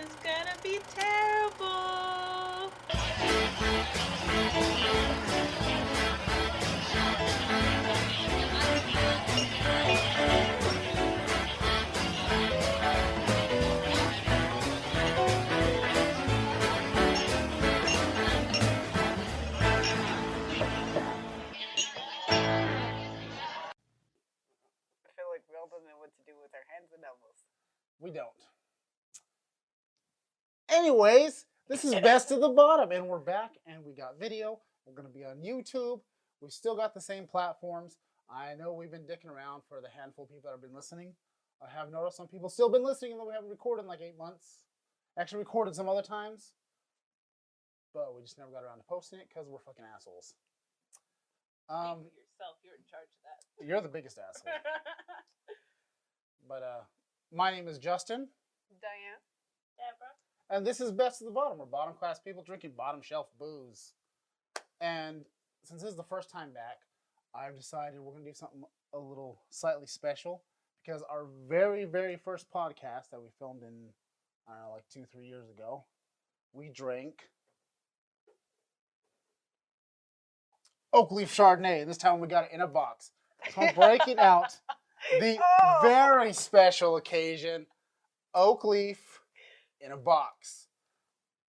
It's gonna be terrible. I feel like we all don't know what to do with our hands and elbows. We don't. Anyways, this is Best of the Bottom, and we're back, and we got video. We're going to be on YouTube. We still got the same platforms. I know we've been dicking around for the handful of people that have been listening. I have noticed some people still been listening, even though we haven't recorded in like 8 months. Actually, recorded some other times, but we just never got around to posting it because we're fucking assholes. Speak for yourself. You're in charge of that. You're the biggest asshole. But my name is Justin. Diane. Deborah. And this is Best of the Bottom. We're bottom class people drinking bottom shelf booze. And since this is the first time back, I've decided we're going to do something a little slightly special because our very, very first podcast that we filmed in, I don't know, like 2-3 years ago, we drank Oak Leaf Chardonnay. This time we got it in a box. So I'm breaking out the very special occasion Oak Leaf in a box.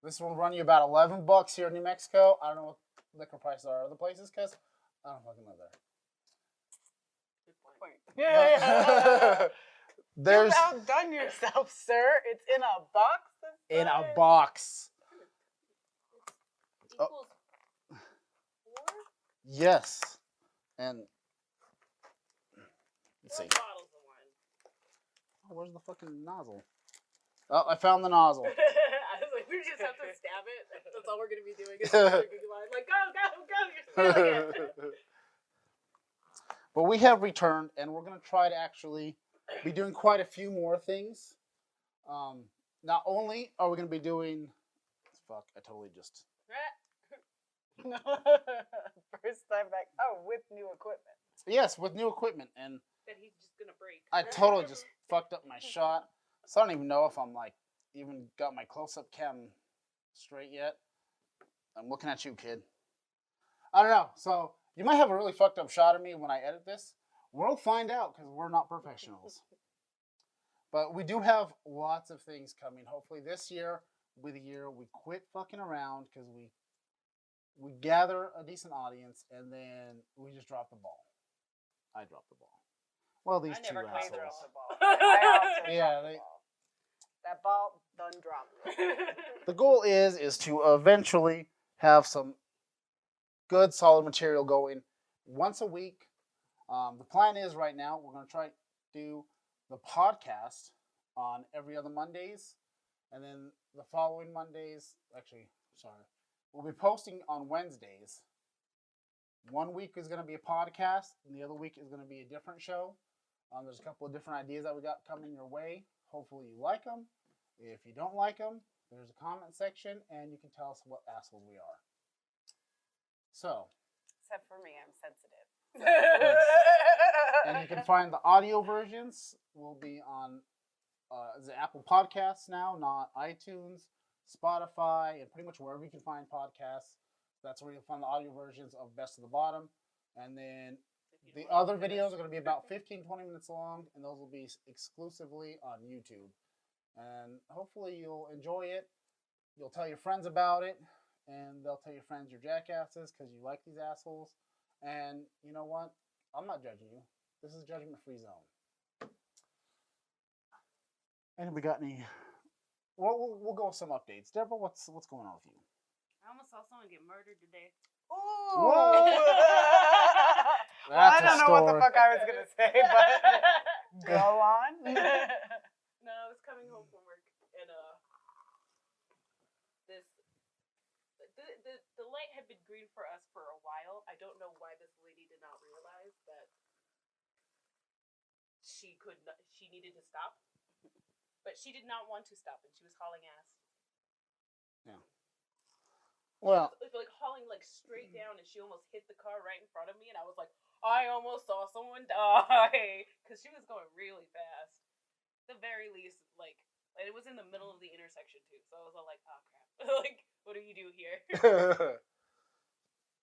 This will run you about $11 here in New Mexico. I don't know what liquor prices are other places because I don't fucking live there. There's You've outdone yourself, sir. It's in a box. in a box. Equals 4? Yes, and let's see. 4 bottles of wine. Oh, where's the fucking nozzle? Oh, I found the nozzle. I was like, we just have to stab it. That's all we're gonna be doing. Is drinking wine. Like, go, you're stealing it. But we have returned, and we're going to try to actually be doing quite a few more things. Not only are we going to be doing... Fuck, I totally just... First time back. Oh, with new equipment. Yes, with new equipment, and That he's just gonna break. I totally just fucked up my shot. So I don't even know if I'm, like, even got my close-up cam straight yet. I'm looking at you, kid. I don't know, so... You might have a really fucked up shot of me when I edit this. We'll find out because we're not professionals. But we do have lots of things coming. Hopefully this year will be the year we quit fucking around because we gather a decent audience and then we just drop the ball. I dropped the ball. Well, these I two never assholes. played Dropped the ball. I also Yeah, dropped the ball. That ball done dropped. The goal is to eventually have some good, solid material going once a week. The plan is right now we're going to try to do the podcast on every other Mondays, and then the following Mondays, we'll be posting on Wednesdays. One week is going to be a podcast, and the other week is going to be a different show. There's a couple of different ideas that we got coming your way. Hopefully you like them. If you don't like them, there's a comment section, and you can tell us what assholes we are. So, Except for me, I'm sensitive. and you can find the audio versions will be on the Apple Podcasts now, not iTunes, Spotify, and pretty much wherever you can find podcasts. That's where you'll find the audio versions of Best of the Bottom. And then the other videos are going to be about 15-20 minutes long, and those will be exclusively on YouTube. And hopefully you'll enjoy it. You'll tell your friends about it. And they'll tell your friends you're jackasses because you like these assholes. And you know what? I'm not judging you. This is a judgment-free zone. And we got any... We'll go with some updates. Deborah, what's going on with you? I almost saw someone get murdered today. Ooh. Well, That's I don't know what the fuck I was gonna say, but go on. No, I was coming home from work and the light had been green for us for a while. I don't know why this lady did not realize that she needed to stop, but she did not want to stop, and she was hauling ass. Yeah. Well, It was like hauling like straight down, and she almost hit the car right in front of me, and I was like, I almost saw someone die because she was going really fast. At the very least, like And it was in the middle of the intersection too, so I was all like, "Oh crap! Like, what do you do here?"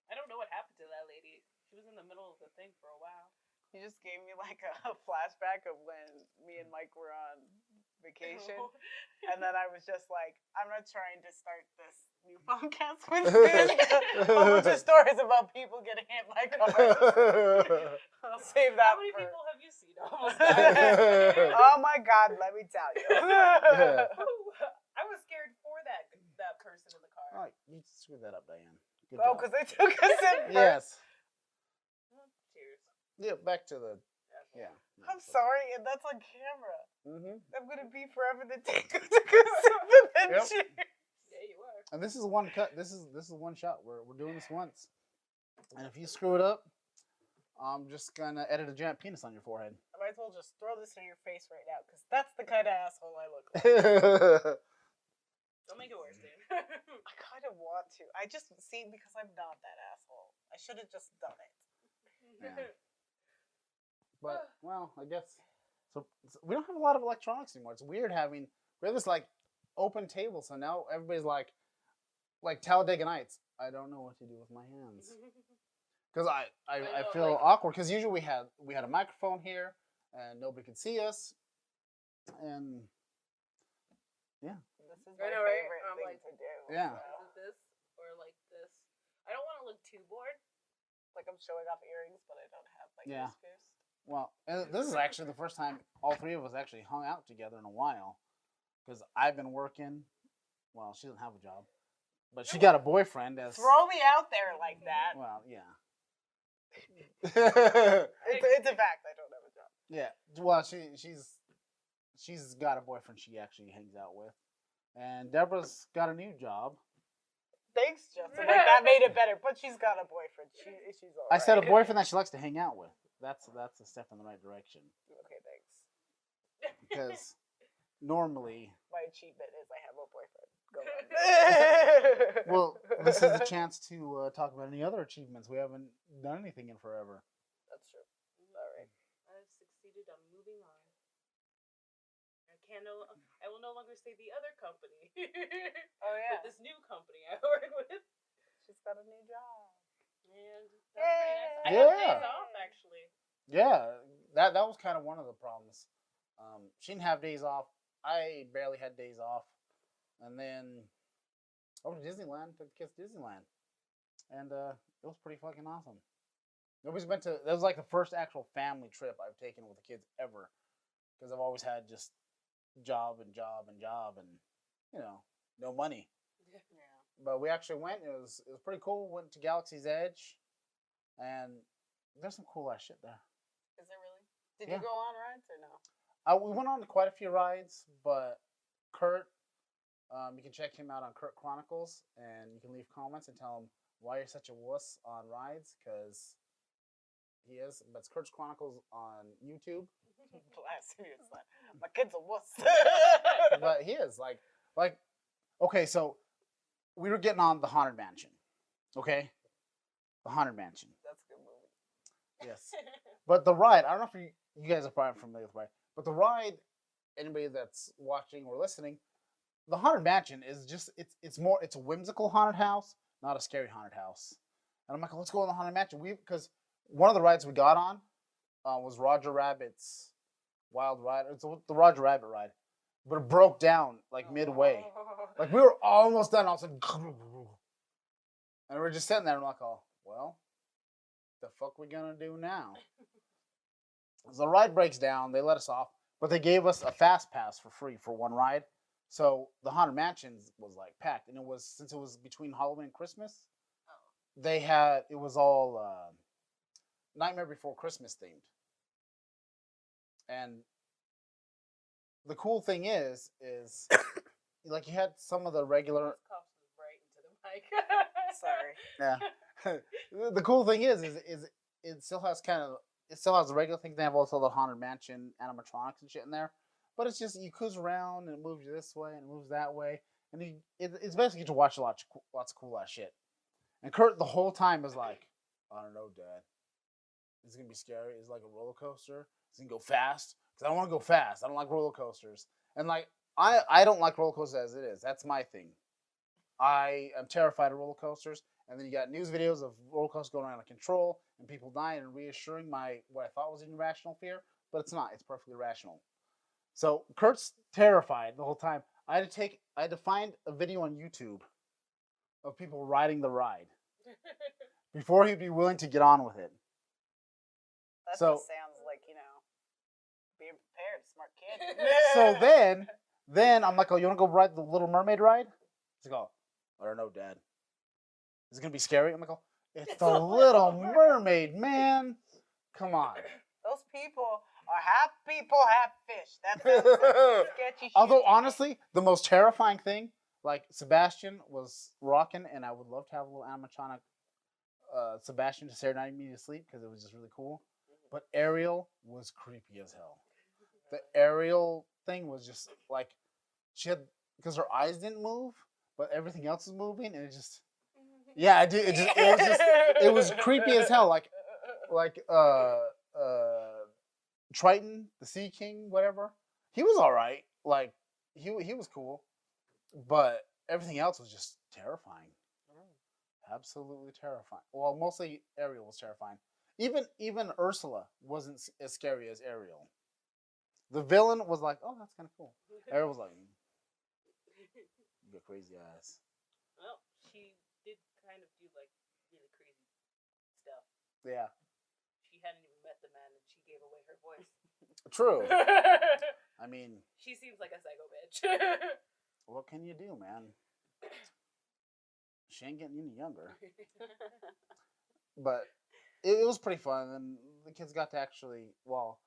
I don't know what happened to that lady. She was in the middle of the thing for a while. You just gave me like a flashback of when me and Mike were on vacation. And then I was just like, I'm not trying to start this new podcast with this. A bunch of stories about people getting hit by cars. I'll save that How many for... people have you seen almost die? Oh my God, let me tell you. I was scared for that person in the car. All right, you screwed that up, Diane. Good Oh, job. because they took us in first. Yes. Cheers. Yeah, back to the. Yeah. I'm sorry, and that's on camera. Mm-hmm. I'm gonna be forever the take who took us in and Yep. cheers. Yeah, you are. And this is one cut. This is one shot. We're doing this once. And if you screw it up, I'm just gonna edit a giant penis on your forehead. I might as well just throw this in your face right now, because that's the kind of asshole I look like. Don't make it worse, dude. I kind of want to. I just see because I'm not that asshole. I should have just done it. Yeah. But well, I guess so we don't have a lot of electronics anymore. It's weird having we have this like open table, so now everybody's like Talladega Nights. I don't know what to do with my hands because I know, feel like- awkward because usually we had a microphone here and nobody could see us, and This is I my know, right? favorite I'm thing like- to do. Yeah. Is it this or like this? I don't want to look too bored. Like I'm showing off earrings, but I don't have like Yeah. whiskers. well, and this is actually the first time all three of us actually hung out together in a while because I've been working. Well, she doesn't have a job, but she got a boyfriend. As Throw me out there like that. well, yeah. It's a fact. I don't have a job. Yeah. Well, she's got a boyfriend she actually hangs out with, and Deborah's got a new job. Thanks, Justin. Like that made it better. But she's got a boyfriend. She's all I right. said a boyfriend that she likes to hang out with. That's a step in the right direction Okay, thanks. because normally, My achievement is I have a boyfriend. Go on. well, this is a chance to talk about any other achievements. We haven't done anything in forever. That's true. All right. I've succeeded on moving on. I will no longer say the other company. Oh yeah. With this new company I work with. She's got a new job. And that's pretty nice. I have Yeah. days off actually. Yeah, that was kind of one of the problems. She didn't have days off. I barely had days off, and then over to Disneyland, took the kids to Disneyland, and it was pretty fucking awesome. Nobody's been to. That was like the first actual family trip I've taken with the kids ever, because I've always had just job and no money. Yeah. But we actually went. It was pretty cool. Went to Galaxy's Edge, and there's some cool ass shit there. Is it really? Did Yeah. you go on rides or no? We went on quite a few rides, but Kurt, you can check him out on Kurt Chronicles, and you can leave comments and tell him why you're such a wuss on rides, because he is. But it's Kurt's Chronicles on YouTube. Blasphemy! It's like my kid's a wuss. But he is like okay. So we were getting on the Haunted Mansion, okay, the Haunted Mansion. That's a good movie. Yes, but the ride. I don't know if you guys are probably familiar with the ride, but the ride. Anybody that's watching or listening, the Haunted Mansion is just it's a whimsical haunted house, not a scary haunted house. And I'm like, let's go on the Haunted Mansion. Because one of the rides we got on was Roger Rabbit's Wild Ride. It's the Roger Rabbit ride, but it broke down like midway. Like we were almost done. All of a sudden, and we're just sitting there. And I'm like, oh well, the fuck we gonna do now? So the ride breaks down. They let us off, but they gave us a fast pass for free for one ride. So the Haunted Mansion was like packed, and since it was between Halloween and Christmas, it was all Nightmare Before Christmas themed. And the cool thing is like you had some of the regular. Coughs right into the mic. Sorry. Yeah. The cool thing is it still has the regular things. They have also the Haunted Mansion animatronics and shit in there. But it's just you cruise around and it moves you this way and it moves that way, and it's basically to watch lots of cool ass shit. And Kurt the whole time is like, I don't know, Dad. It's gonna be scary. It's like a roller coaster. It's gonna go fast because I don't want to go fast. I don't like roller coasters. And like I don't like roller coasters as it is. That's my thing. I am terrified of roller coasters. And then you got news videos of roller coasters going out of control and people dying and reassuring my what I thought was an irrational fear, but it's not. It's perfectly rational. So Kurt's terrified the whole time. I had to find a video on YouTube of people riding the ride before he'd be willing to get on with it. That So- just sounds like, being prepared, smart kid. So then I'm like, oh, you want to go ride the Little Mermaid ride? He's like, oh, I don't know, Dad. Is it gonna be scary? I'm like, oh, it's the Little Mermaid, man. Come on. Those people are half people, half fish. That's sketchy shit. Although honestly, the most terrifying thing, like Sebastian was rocking, and I would love to have a little animatronic Sebastian to serenade me to sleep because it was just really cool. But Ariel was creepy as hell. The Ariel thing was just like she had because her eyes didn't move, but everything else was moving, and it just yeah, it was creepy as hell. Like Triton, the Sea King, whatever. He was all right. Like he was cool, but everything else was just terrifying. Absolutely terrifying. Well, mostly Ariel was terrifying. Even Ursula wasn't as scary as Ariel. The villain was like, oh, that's kind of cool. Ariel was like, you got crazy eyes. Well, she did kind of do like really crazy stuff. Yeah, She hadn't even met the man and she gave away her voice. true. I mean, She seems like a psycho bitch. what can you do, man? She ain't getting any younger. But it was pretty fun, and the kids got to actually, well,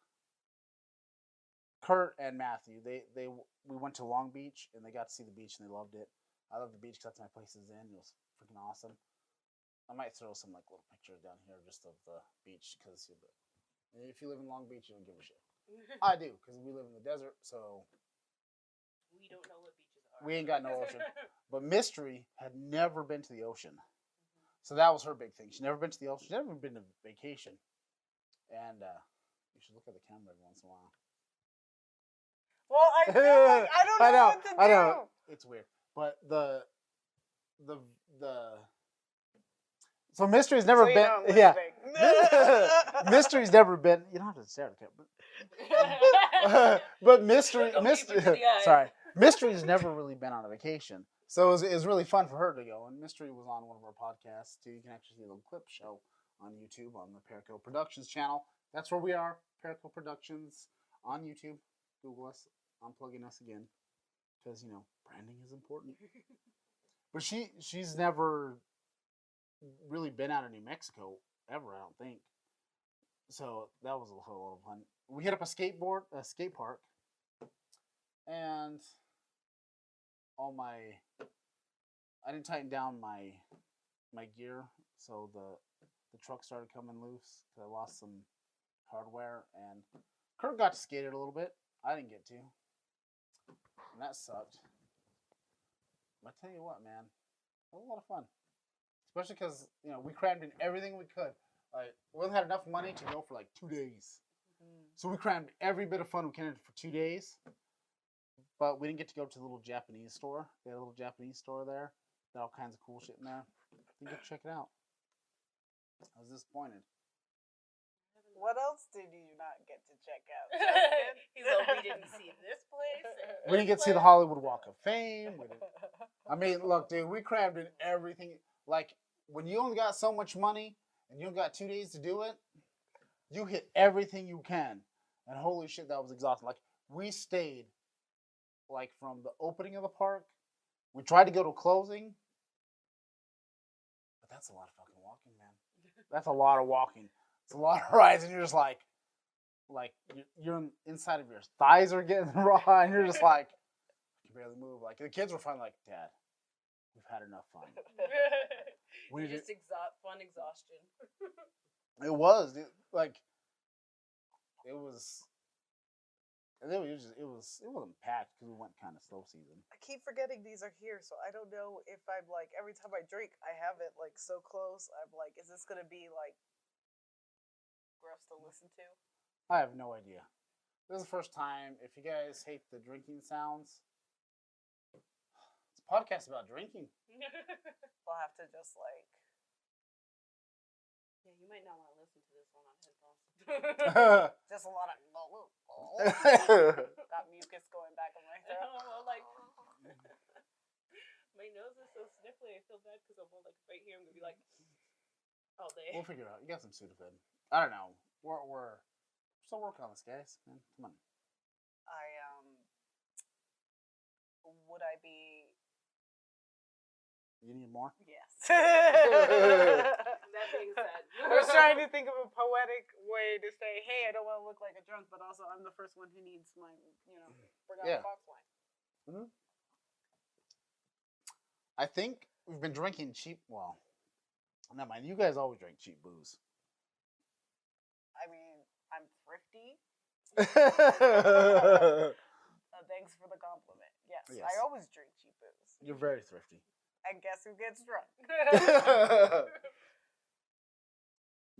Kurt and Matthew, we went to Long Beach, and they got to see the beach, and they loved it. I love the beach because that's my places in. It was freaking awesome. I might throw some like little pictures down here just of the beach because if you live in Long Beach, you don't give a shit. I do because we live in the desert, so We don't know what beaches are. we ain't got no ocean. But Mystery had never been to the ocean, so that was her big thing. She'd never been to the ocean. She'd never been to vacation, and you should look at the camera every once in a while. Well, I feel like I don't know what to do. I know. It's weird. But the so Mystery's never So you been know I'm yeah. listening. Mystery's never been you don't have to stare at the camera. But Mystery Look deep into the eyes. sorry. Mystery's never really been on a vacation. So it was really fun for her to go. And Mystery was on one of our podcasts too. You can actually see a little clip show on YouTube on the Perico Productions channel. That's where we are, Perico Productions on YouTube. Google us. I'm plugging us again. Because, branding is important. But she's never really been out of New Mexico ever, I don't think. So that was a whole lot of fun. We hit up a skate park, and I didn't tighten down my gear, so the truck started coming loose because I lost some hardware, and Kurt got to skate it a little bit. I didn't get to, and that sucked. But I tell you what, man, it was a lot of fun. Especially because, we crammed in everything we could. Like, we only had enough money to go for like 2 days. So we crammed every bit of fun we can in for 2 days. But we didn't get to go to the little Japanese store. They had a little Japanese store there. They had all kinds of cool shit in there. Didn't get to check it out. I was disappointed. What else did you not get to check out? He's like, we didn't see this place. We didn't get to see the Hollywood Walk of Fame. I mean, look, dude, we crammed in everything. Like, when you only got so much money and you only got 2 days to do it, you hit everything you can. And holy shit, that was exhausting. Like, we stayed, like, from the opening of the park. We tried to go to closing. But that's a lot of fucking walking, man. That's a lot of walking. It's a lot of rides, and you're just like you're inside of your thighs are getting raw, and you're just like, I can barely move. Like, the kids were finally like, Dad, we've had enough fun. We just fun exhaustion. It was dude, like it was. It wasn't packed because we went kind of slow season. I keep forgetting these are here, so I don't know if I'm like every time I drink, I have it like so close. I'm like, is this gonna be like gross to listen to? I have no idea. This is the first time. If you guys hate the drinking sounds, podcast about drinking. We'll have to just like. Yeah, you might not want to listen to this one on headphones. Just a lot of. Got mucus going back in my throat. I'm like, my nose is so sniffly. I feel bad because I'm all like right here. I'm gonna be like all day. We'll figure it out. You got some Sudafed. I don't know. We're still working on this, guys. Man, come on. Would I be? You need more? Yes. That being said, I was trying to think of a poetic way to say, hey, I don't want to look like a drunk, but also I'm the first one who needs my, bring out Yeah. the box wine. Mm-hmm. I think we've been drinking cheap. Well, never mind. You guys always drink cheap booze. I mean, I'm thrifty. Thanks for the compliment. Yes, Yes. I always drink cheap booze. You're very thrifty. And guess who gets drunk?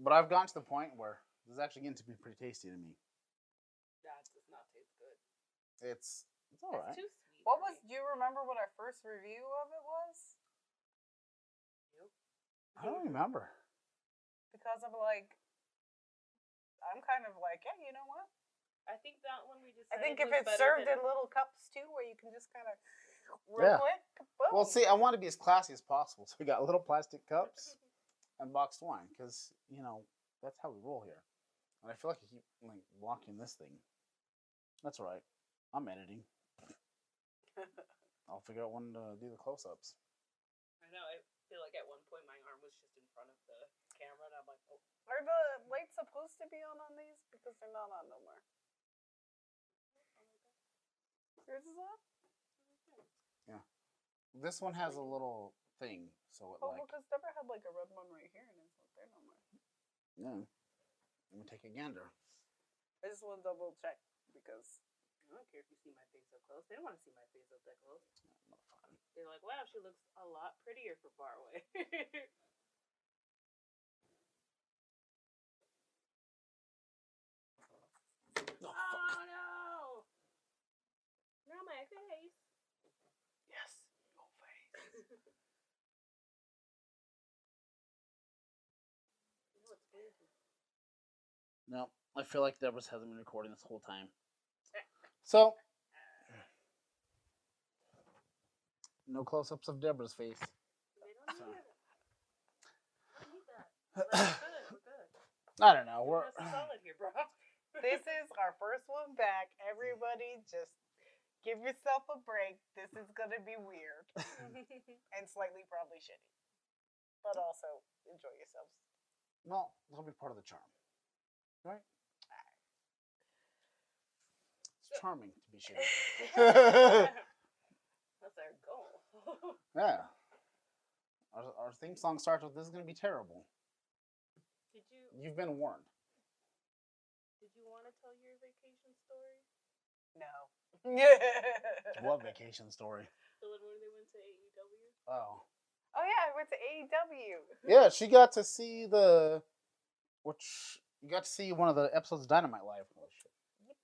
But I've gotten to the point where this is actually getting to be pretty tasty to me. that does not taste good. It's all right. It's too sweet. What for was? me. Do you remember what our first review of it was? I don't remember. Because of like, I'm kind of like, yeah, you know what? I think that one we just. I think if it's served in little cups too, where you can just kind of Yeah. real quick. Boom. Well, see, I want to be as classy as possible, so we got little plastic cups and boxed wine, because that's how we roll here. And I feel like I keep like blocking this thing. That's all right. I'm editing. I'll figure out when to do the close-ups. I know. I feel like at one point my arm was just in front of the camera, and I'm like, oh. Are the lights supposed to be on these? Because they're not on no more. Yours is on? This one has a little thing, so it Oh, like because Deborah had like a red one right here, and it's not there no more. yeah. Let me take a gander. I just want to double check because I don't care if you see my face up close. They don't want to see my face up that close. Motherfucker. They're like, wow, she looks a lot prettier from far away. Oh, fuck. Oh no! Not my face. yes, no face. No, it's good. No, I feel like Deborah's hasn't been recording this whole time. So, no close-ups of Deborah's face. They don't need it. I don't need that. We're good. We're good. I don't know. We're That's solid here, bro. This is our first one back. Everybody, just give yourself a break. This is gonna be weird and slightly probably shitty, but also enjoy yourselves. well, that'll be part of the charm, right? It's charming to be shitty. That's our goal. Yeah. Our theme song starts with "This is gonna be terrible." Did you You've been warned. want to tell your vacation story? No. What vacation story? The one where they went to AEW? Oh. Oh yeah, I went to AEW. Yeah, she got to see you got to see one of the episodes of Dynamite live. Oh, shit. Yep.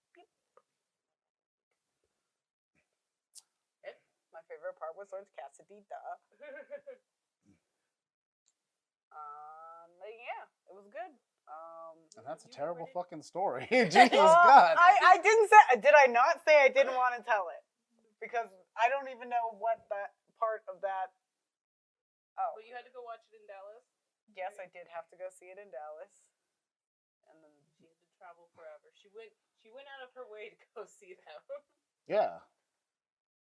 My favorite part was Orange Cassidy, duh. But yeah, it was good. And that's a You terrible already- fucking story. Jesus Well, God. I didn't say. Did I not say I didn't want to tell it? Because I don't even know what that part of that. Oh, But you had to go watch it in Dallas. yes, I did have to go see it in Dallas, and then She had to travel forever. She went out of her way to go see them Yeah.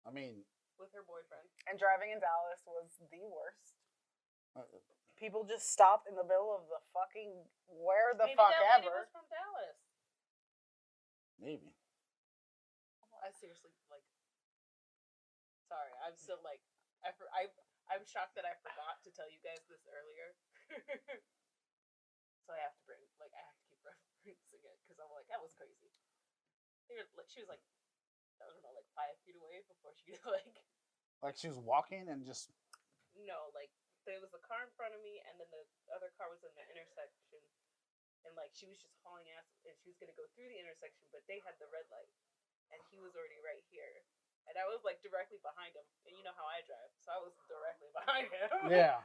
I mean, with her boyfriend. and driving in Dallas was the worst. uh, People just stopped in the middle of the fucking where the Maybe fuck that lady ever. was from Dallas. maybe. I seriously like. Sorry, I'm still like I'm shocked that I forgot to tell you guys this earlier. So I have to I have to keep referencing it because I'm like that was crazy. She was like I don't know like 5 feet away before she like Like she was walking and just. no like there was a car in front of me and then the other car was in the intersection and like she was just hauling ass and she was gonna go through the intersection but they had the red light and he was already right here and I was like directly behind him. And you know how I drive, so I was directly behind him. Yeah.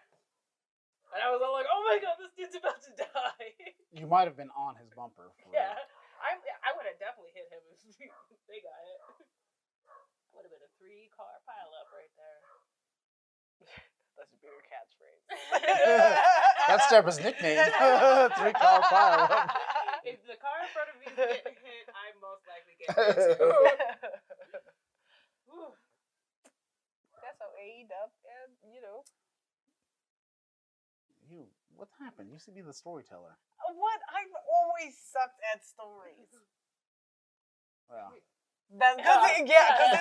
And I was all like, "Oh my god, this dude's about to die." You might have been on his bumper. For Yeah, I would have definitely hit him if they got it. Would have been a 3-car pileup right there. That should be your catchphrase. That's Deborah's nickname. 3-car pileup. If the car in front of me is getting hit, I'm most likely getting hit too. Whew. That's how aged up, and What happened? You used to be the storyteller. What? I've always sucked at stories. Well. Because it's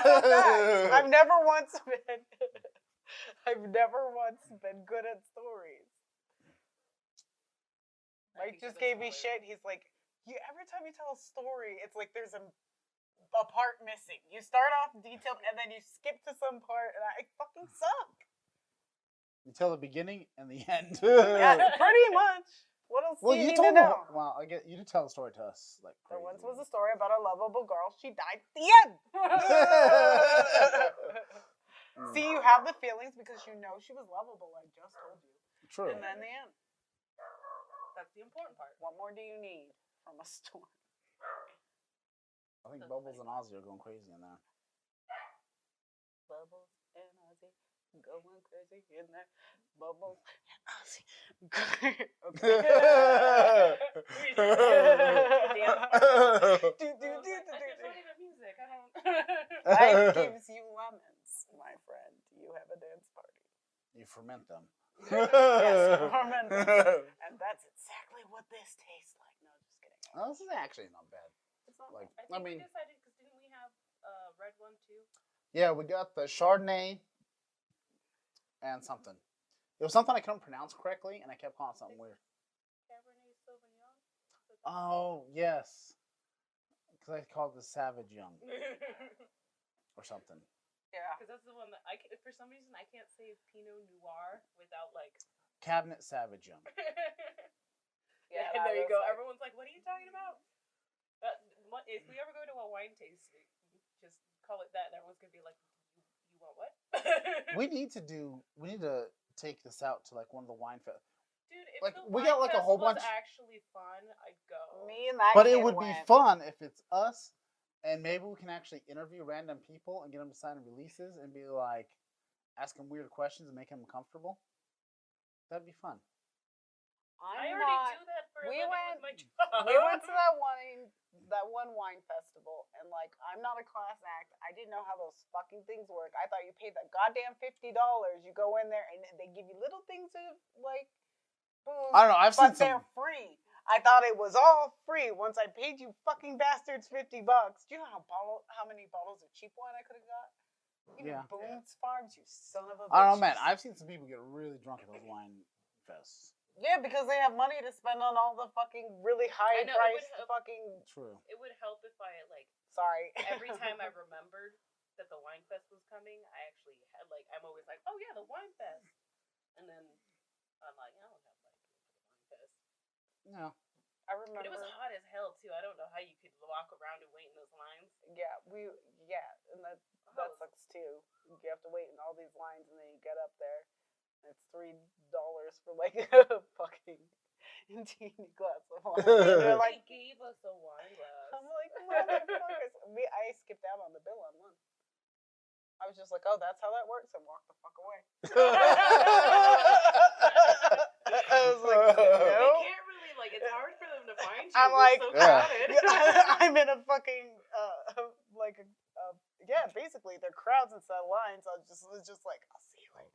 a fact. I've never once been good at stories. Mike just gave me shit. He's like, every time you tell a story, it's like there's a part missing. You start off detailed and then you skip to some part, and I fucking suck. You tell the beginning and the end. Yeah, pretty much. What else do you need to know? Well, I get you to tell the story to us. Like There crazy. once was a story about a lovable girl. She died at the end. See, you have the feelings because you know she was lovable. I just told you. True. And then the end. That's the important part. What more do you need from a story? I think Bubbles and Ozzy are going crazy in there. Bubbles and Ozzy going crazy in there. Bubbles and Ozzy. Okay. It's not even music. I don't. Life gives you lemons, my friend. You have a dance party. You ferment them. Yes, ferment them. And that's exactly what this tastes like. No, just kidding. Oh, this is actually not bad. It's not Like, I think I mean, we decided because didn't we have red one too? yeah, we got the Chardonnay and something. It was something I couldn't pronounce correctly, and I kept calling it something weird. Cabernet Sauvignon. Oh, yes. Because I called it Savage Young or something. Yeah. Because that's the one that for some reason I can't say Pinot Noir without like. Cabinet Savage Young. Yeah, And there you was go. like- Everyone's like, "What are you talking about?" If we ever go to a wine tasting, just call it that, and everyone's gonna be like, "You want what?" We need to take this out to like one of the wine fest. Dude, if Like, the we wine got, like, a fest whole was bunch- actually fun, I'd go. Me and that But it kid would be went. fun if it's us, and maybe we can actually interview random people and get them to sign releases and be like, ask them weird questions and make them comfortable. That'd be fun. I I'm already not. do that for a we living went- with my job. We went to that one wine festival, and like, I'm not a class act. I didn't know how those fucking things work. I thought you paid that goddamn $50. You go in there and they give you little things to like booze, I don't know. I've seen but they're some. free. I thought it was all free once I paid you fucking bastards $50. Do you know how many bottles of cheap wine I could have got? Even Yeah. Boone's Farms, you son of a bitch. I don't know, man. I've seen some people get really drunk at those wine fests. Yeah, because they have money to spend on all the fucking really high I know, it would priced help. fucking. True. It would help if I like Sorry. every time I remembered that the wine fest was coming, I actually had like I'm always like, "Oh yeah, the wine fest," and then I'm like, "I don't have money for the wine fest." No. I But remember. it was hot as hell too. I don't know how you could walk around and wait in those lines. Yeah, and that sucks too. You have to wait in all these lines, and then you get up there, and it's $3 for like a fucking teeny glass of wine. And they're like, They gave us a wine glass. I'm like, motherfuckers. I skipped out on the bill on one. I was just like, oh, that's how that works, and walked the fuck away. I was like, They no. can't really like. It's hard for them to find you. I'm They're like, so Yeah. crowded. I'm in a fucking like yeah, basically they're crowds instead of lines. I was just like, I'll see you later.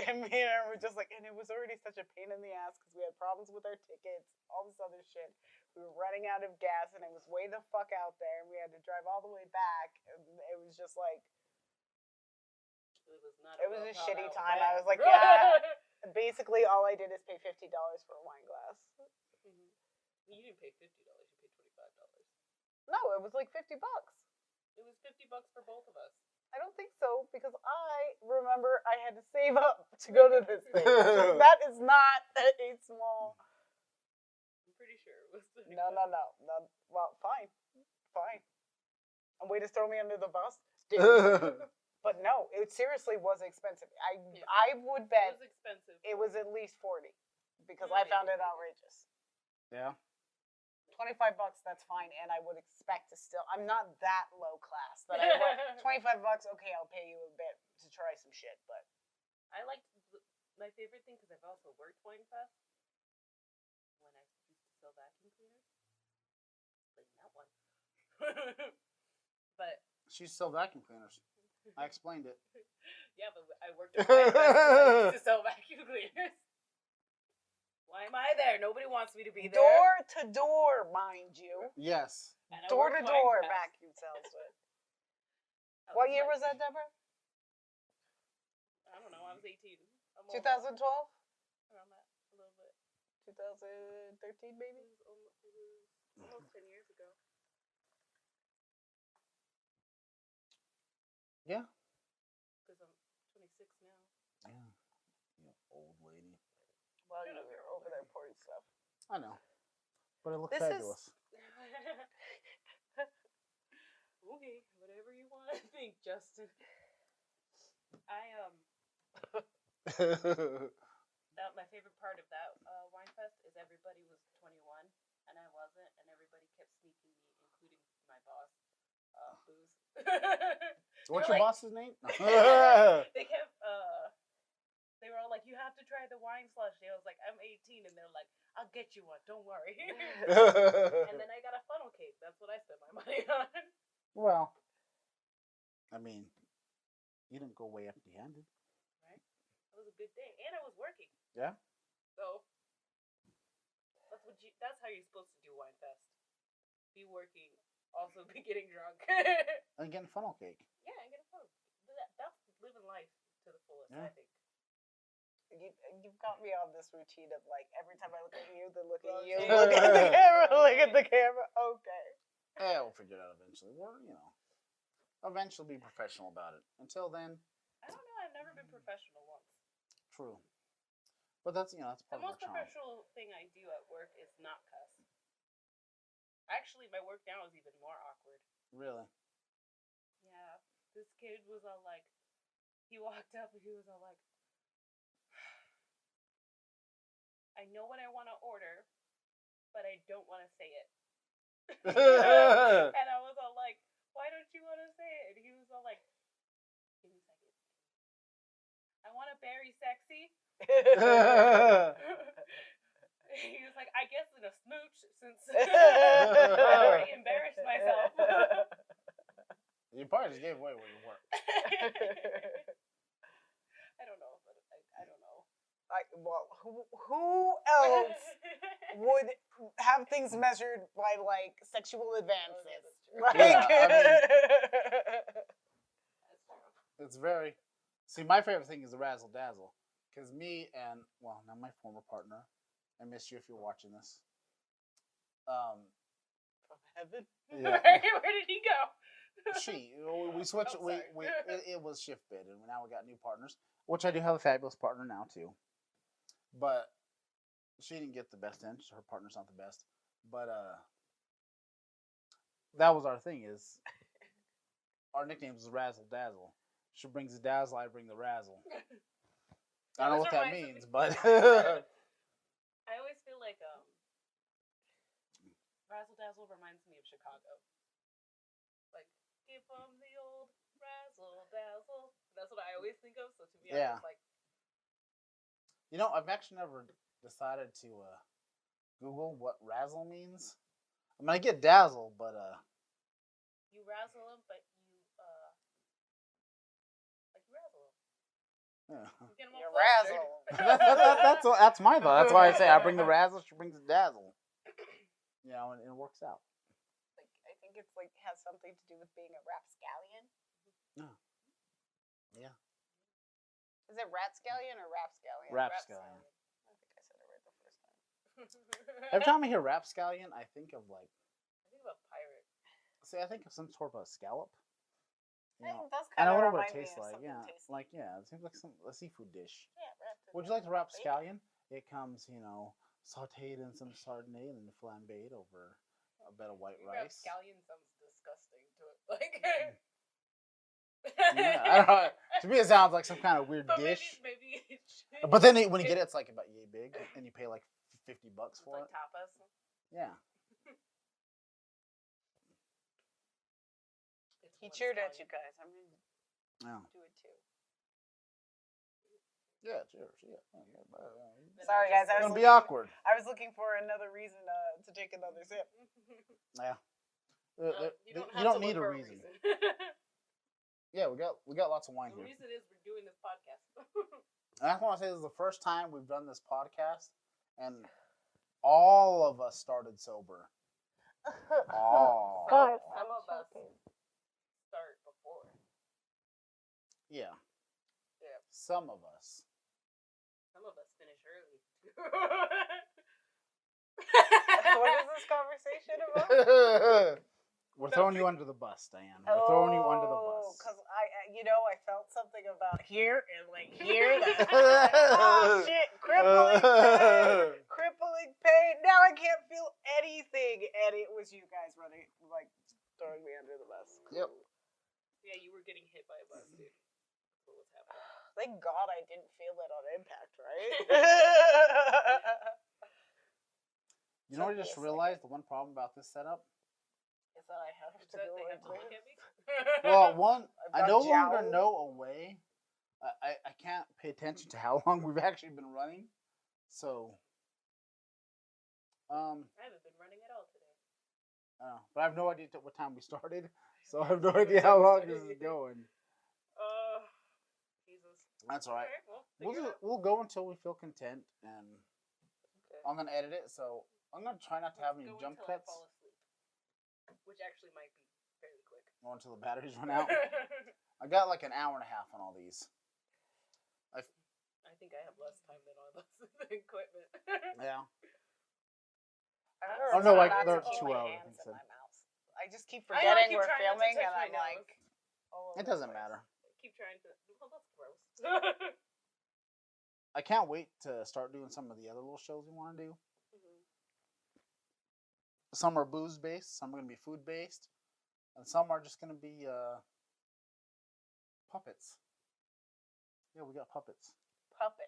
And me and her were just like, and it was already such a pain in the ass because we had problems with our tickets, all this other shit. We were running out of gas, and it was way the fuck out there, and we had to drive all the way back. And it was just like, It was not. it was a shitty well-thought-out time. plan. I was like, yeah. Basically, all I did is pay $50 for a wine glass. Mhm. You didn't pay $50. You paid $25. No, it was like $50. It was $50 for both of us. I don't think so, because I remember I had to save up to go to this thing. That is not a small. I'm pretty sure it was. No. Well, fine. A way to throw me under the bus? Dude. But no, it seriously was expensive. I would It bet was expensive. it was at least 40 because I found it outrageous. Yeah. $25, that's fine, and I would expect to still. I'm not that low class that I would. $25, okay, I'll pay you a bit to try some shit, but I liked my favorite thing because I've also worked Wine Fest when I used to sell vacuum cleaners. Like that one. But She sell vacuum cleaners. I explained it. yeah, but I worked at Wine Fest because I used to sell vacuum cleaners. Why am I there? Nobody wants me to be there. door to door, mind you. Yes. And I Door worked to Wine door Fest. vacuum salesman. I What year like- was that, Deborah? I don't know. I was 18. I'm almost 2012? around that a little bit. 2013, maybe? It was almost 10 years ago. Yeah. Because I'm 26 now. Yeah. You old lady. Well, Shut you up, were you're over there pouring stuff. I know. But it looks This is- fabulous. Okay, whatever you want to think, Justin. That my favorite part of that wine fest is everybody was 21 and I wasn't, and everybody kept sneaking me, including my boss, booze. What's You're your like- boss's name? They kept they were all like, you have to try the wine slushie. I was like, I'm 18, and they're like, I'll get you one, don't worry. And then I got a funnel cake. That's what I spent my money on. Well, I mean, you didn't go away empty-handed. It was a good day, and I was working. Yeah. So that's how you're supposed to do wine fest. Be working, also be getting drunk. And getting funnel cake. Yeah, and get a phone. That's living life to the fullest, Yeah. I think. You've got me on this routine of like every time I look at you, then look at Well, you, see. look at the camera, look at the camera. Okay. Yeah, we'll figure it out eventually. We're, eventually be professional about it. Until then, I don't know. I've never been professional once. true. But that's, that's The part of our most charm. professional thing I do at work is not cuss. Actually, my work now is even more awkward. Really. Yeah, this kid was all like, he walked up and he was all like, I know what I want to order, but I don't want to say it. And I was all like, why don't you want to say it? And he was all like, give me a second. I want a berry sexy. He was like, I guess in a smooch, since I already embarrassed myself. You probably just gave away where you work. I don't know, but I don't know. Who else would have things measured by like sexual advances? Oh, yeah, that's true. Like, That's true. It's very. See, my favorite thing is the razzle dazzle. Because me and, well, now my former partner, I miss you if you're watching this. from heaven. Yeah. Where did he go? We switched. Oh, sorry. It was shift bid, and now we got new partners, which I do have a fabulous partner now too. But she didn't get the best end. Her partner's not the best. But that was our thing. Is our nicknames is Razzle Dazzle. She brings the dazzle, I bring the razzle. I don't know what that Reminds means, me- but I always feel like Razzle Dazzle reminds me of Chicago. Like, give 'em the old razzle dazzle. That's what I always think of. So to me, Yeah. I'm just like, I've actually never decided to Google what razzle means. I mean, I get dazzle, but you razzle them, but you like you razzle them. yeah. You get 'em all You flustered. That's my thought. That's why I say I bring the razzle, she brings the dazzle. And it works out. Like, I think it's like has something to do with being a rapscallion. No. Yeah. Is it ratscallion or rapscallion? Rapscallion. I think I said it right the first time. Every time I hear rapscallion, I think of like, I think about pirate. I think of some sort of a scallop. You know, It does I kind don't of know what it remind me tastes of like. something Yeah, tasty. it seems like a seafood dish. Yeah, wrapped in Would you like to wrap bacon. scallion? It comes, sautéed in some sardinade and flambéed over a bed of white Crab rice. scallion sounds disgusting to it. Like, Yeah, I don't know. To me, it sounds like some kind of weird but dish. maybe it should. But then when you get it, it's like about yay big, and you pay like $50 It's for like it. tapas. Yeah. He cheered at you guys. I'm gonna Yeah. do it too. Yeah, cheers. Yeah. Sorry, guys. It's gonna be awkward. I was looking for another reason to take another sip. Yeah. You You don't have to need look a for reason. Yeah, we got lots of wine The here. reason is we're doing this podcast. And I want to say this is the first time we've done this podcast, and all of us started sober. All. God, Some of us start before. Yeah. Yeah. Some of us. Some of us finish early. What is this conversation about? We're throwing you under the bus, Diane. We're throwing you under the bus. Because I felt something about here and like here. Oh shit! Crippling pain. Now I can't feel anything, and it was you guys running, like throwing me under the bus. Yep. Yeah, you were getting hit by a bus, dude. What was happening? Thank God I didn't feel it on impact, right? You know what I just realized? The one problem about this setup? Is that I have to That go they have to into look at me? Well, one, I've I got no longer jowls. know a way. I can't pay attention to how long we've actually been running. So, I haven't been running at all today. but I have no idea what time we started. So I have no idea how long this is going. Jesus. That's all right. Okay, well, figure it out. We'll go until we feel content, and Okay. I'm gonna edit it. So I'm gonna try not to have any Let's go jump until I cuts fall asleep. Which actually might be fairly quick. or until the batteries run out. I got like an hour and a half on all these. I think I have less time than all this equipment. Yeah. Oh no, like, not they're to keep 2 my hours, hands I think in my so. mouth. I just keep I know, I forgetting keep we're trying not to filming, touch and my I'm like, nose. all over It the doesn't place. matter. I keep trying to. Well, that's gross. I can't wait to start doing some of the other little shows we want to do. Some are booze based, some are gonna be food based, and some are just gonna be puppets. Yeah, we got puppets. Puppet.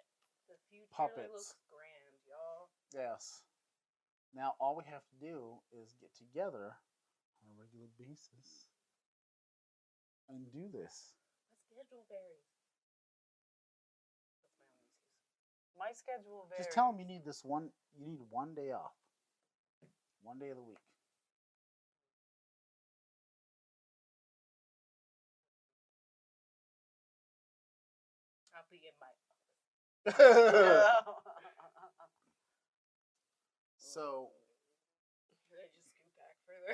The future Puppets. looks grand, y'all. Yes. Now all we have to do is get together on a regular basis and do this. My schedule varies. That's my only excuse. My schedule varies. Just tell them you need one day off. One day of the week. I'll be in my. So Should I just scoot back further?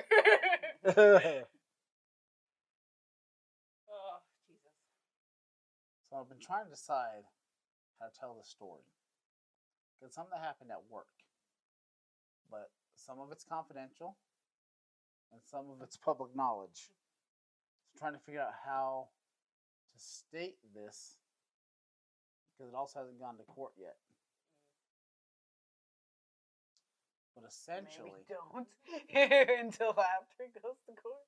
Oh, Jesus. So I've been trying to decide how to tell the story. Because something that happened at work. But some of it's confidential. And some of it's public knowledge. So trying to figure out how to state this. Because it also hasn't gone to court yet. But essentially, Maybe don't until after it goes to court.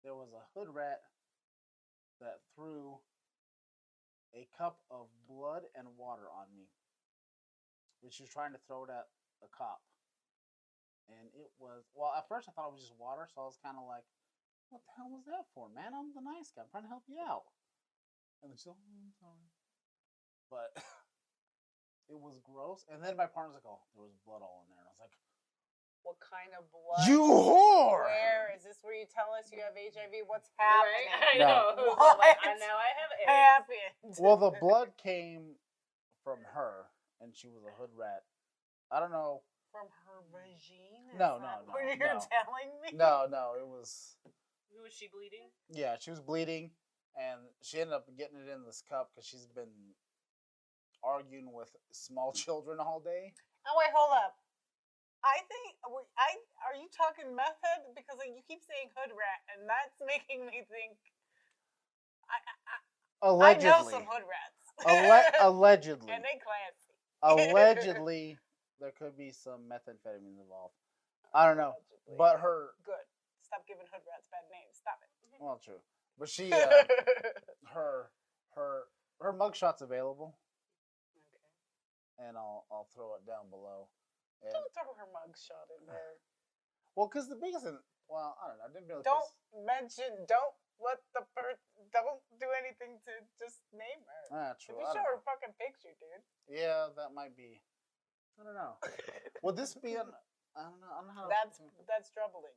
there was a hood rat that threw a cup of blood and water on me, which she was trying to throw it at a cop. And it was, well, at first I thought it was just water, so I was kind of like, what the hell was that for, man? I'm the nice guy. I'm trying to help you out. And then she's like, oh, I'm sorry. But it was gross. And then my partner's like, oh, there was blood all in there. And I was like, What kind of blood? you whore! Where is this? Where you tell us you have HIV? What's Right? happening? I No. know. What? And now I have AIDS. Happened. Well, the blood came from her, and she was a hood rat. I don't know. From her vagina? No, Is that no, what no, you're no. telling me? No, it was, Who was she bleeding? yeah, she was bleeding, and she ended up getting it in this cup because she's been arguing with small children all day. Oh, wait, hold up. I think, are you talking meth head? Because like, you keep saying hood rat, and that's making me think, Allegedly. I know some hood rats. Allegedly. And they classy. Allegedly, there could be some methamphetamines involved. I don't know, Allegedly. but her Good. Stop giving hood rats bad names. Stop it. well, true, but she her mugshot's available, Okay. and I'll throw it down below. And, Don't throw her mugshot in there. well, because the biggest thing, well, I don't know, I didn't really. Don't mention. Don't let the don't do anything to just name her. True. If you I show don't her know. a fucking picture, dude. Yeah, that might be. I don't know. Would this be an? I don't know. I don't know how. That's troubling.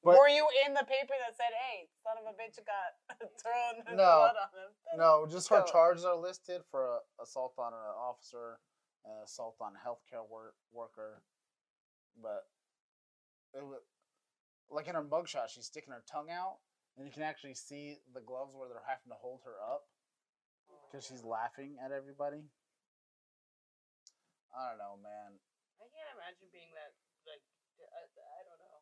But- Were you in the paper that said, "Hey, son of a bitch got thrown his No. blood on him"? No, just her So- charges are listed for assault on an officer, assault on a healthcare worker, but it was like in her mugshot, she's sticking her tongue out, and you can actually see the gloves where they're having to hold her up because she's laughing at everybody. I don't know, man. I can't imagine being that, like, I don't know.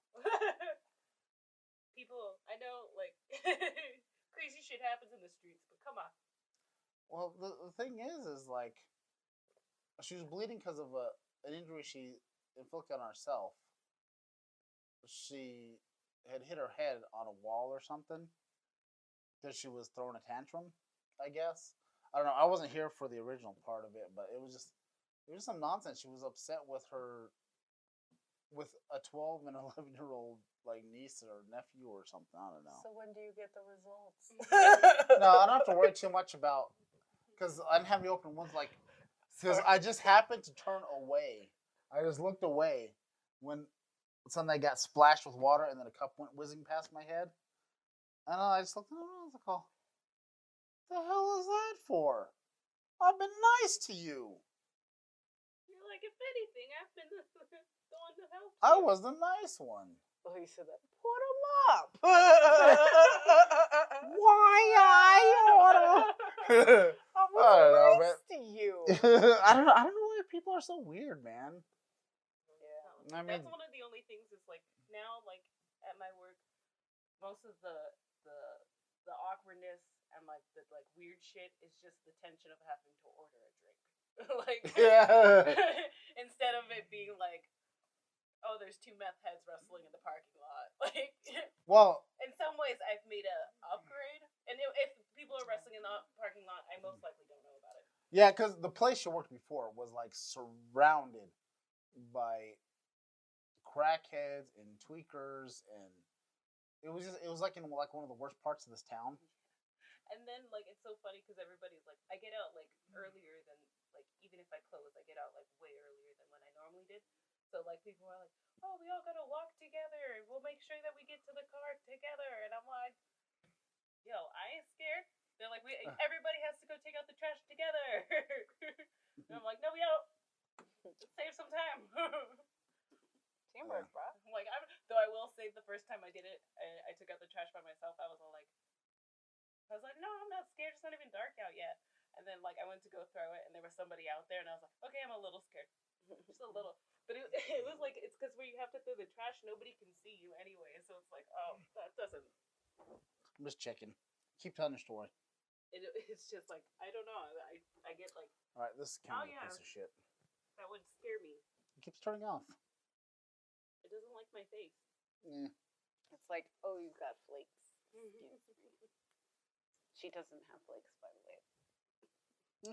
People, I know, like, crazy shit happens in the streets, but come on. Well, the thing is like, she was bleeding because of an injury she inflicted on herself. She had hit her head on a wall or something because she was throwing a tantrum, I guess. I don't know. I wasn't here for the original part of it, but it was just some nonsense. She was upset with a 12 and 11-year-old like niece or nephew or something. I don't know. So when do you get the results? No, I don't have to worry too much about because I didn't have the open ones like because I just happened to turn away. I just looked away when something got splashed with water and then a cup went whizzing past my head. And I just looked and I was like, "Oh, the hell is that for? I've been nice to you. You're like, if anything, I've been the one to help you. I was the nice one. Oh, you said that. Put him up. Why I oughta." I was I don't know, nice to you. I don't know. I don't know why people are so weird, man. Yeah. I mean, That's one of the only things is like now, like at my work, most of the awkwardness and like the like weird shit is just the tension of having to order a drink. Like yeah. instead of it being like, oh, there's two meth heads wrestling in the parking lot. Like Well, in some ways, I've made a upgrade, and if people are wrestling in the parking lot, I most likely don't know about it. yeah, because the place you worked before was like surrounded by crackheads and tweakers, and it was like in like one of the worst parts of this town. And then like it's so funny because everybody's like, I get out like earlier than like even if I close, I get out like way earlier than when I normally did. So like people are like, oh, we all gotta walk together. We'll make sure that we get to the car together. And I'm like, yo, I ain't scared. They're like, everybody has to go take out the trash together. And I'm like, no, we don't. Let's save some time. Teamwork, bro. I'm like, though I will say the first time I did it, I took out the trash by myself. I was like, no, I'm not scared. It's not even dark out yet. And then like I went to go throw it, and there was somebody out there, and I was like, okay, I'm a little scared, just a little. But it was like it's because where you have to throw the trash, nobody can see you anyway. So it's like, oh, that doesn't. I'm just checking. Keep telling your story. It's just like I don't know. I get like All right, this is kind of yeah. a piece of shit. that would scare me. It keeps turning off. It doesn't like my face. Yeah. It's like, oh, you've got flakes. She doesn't have flakes, by the way.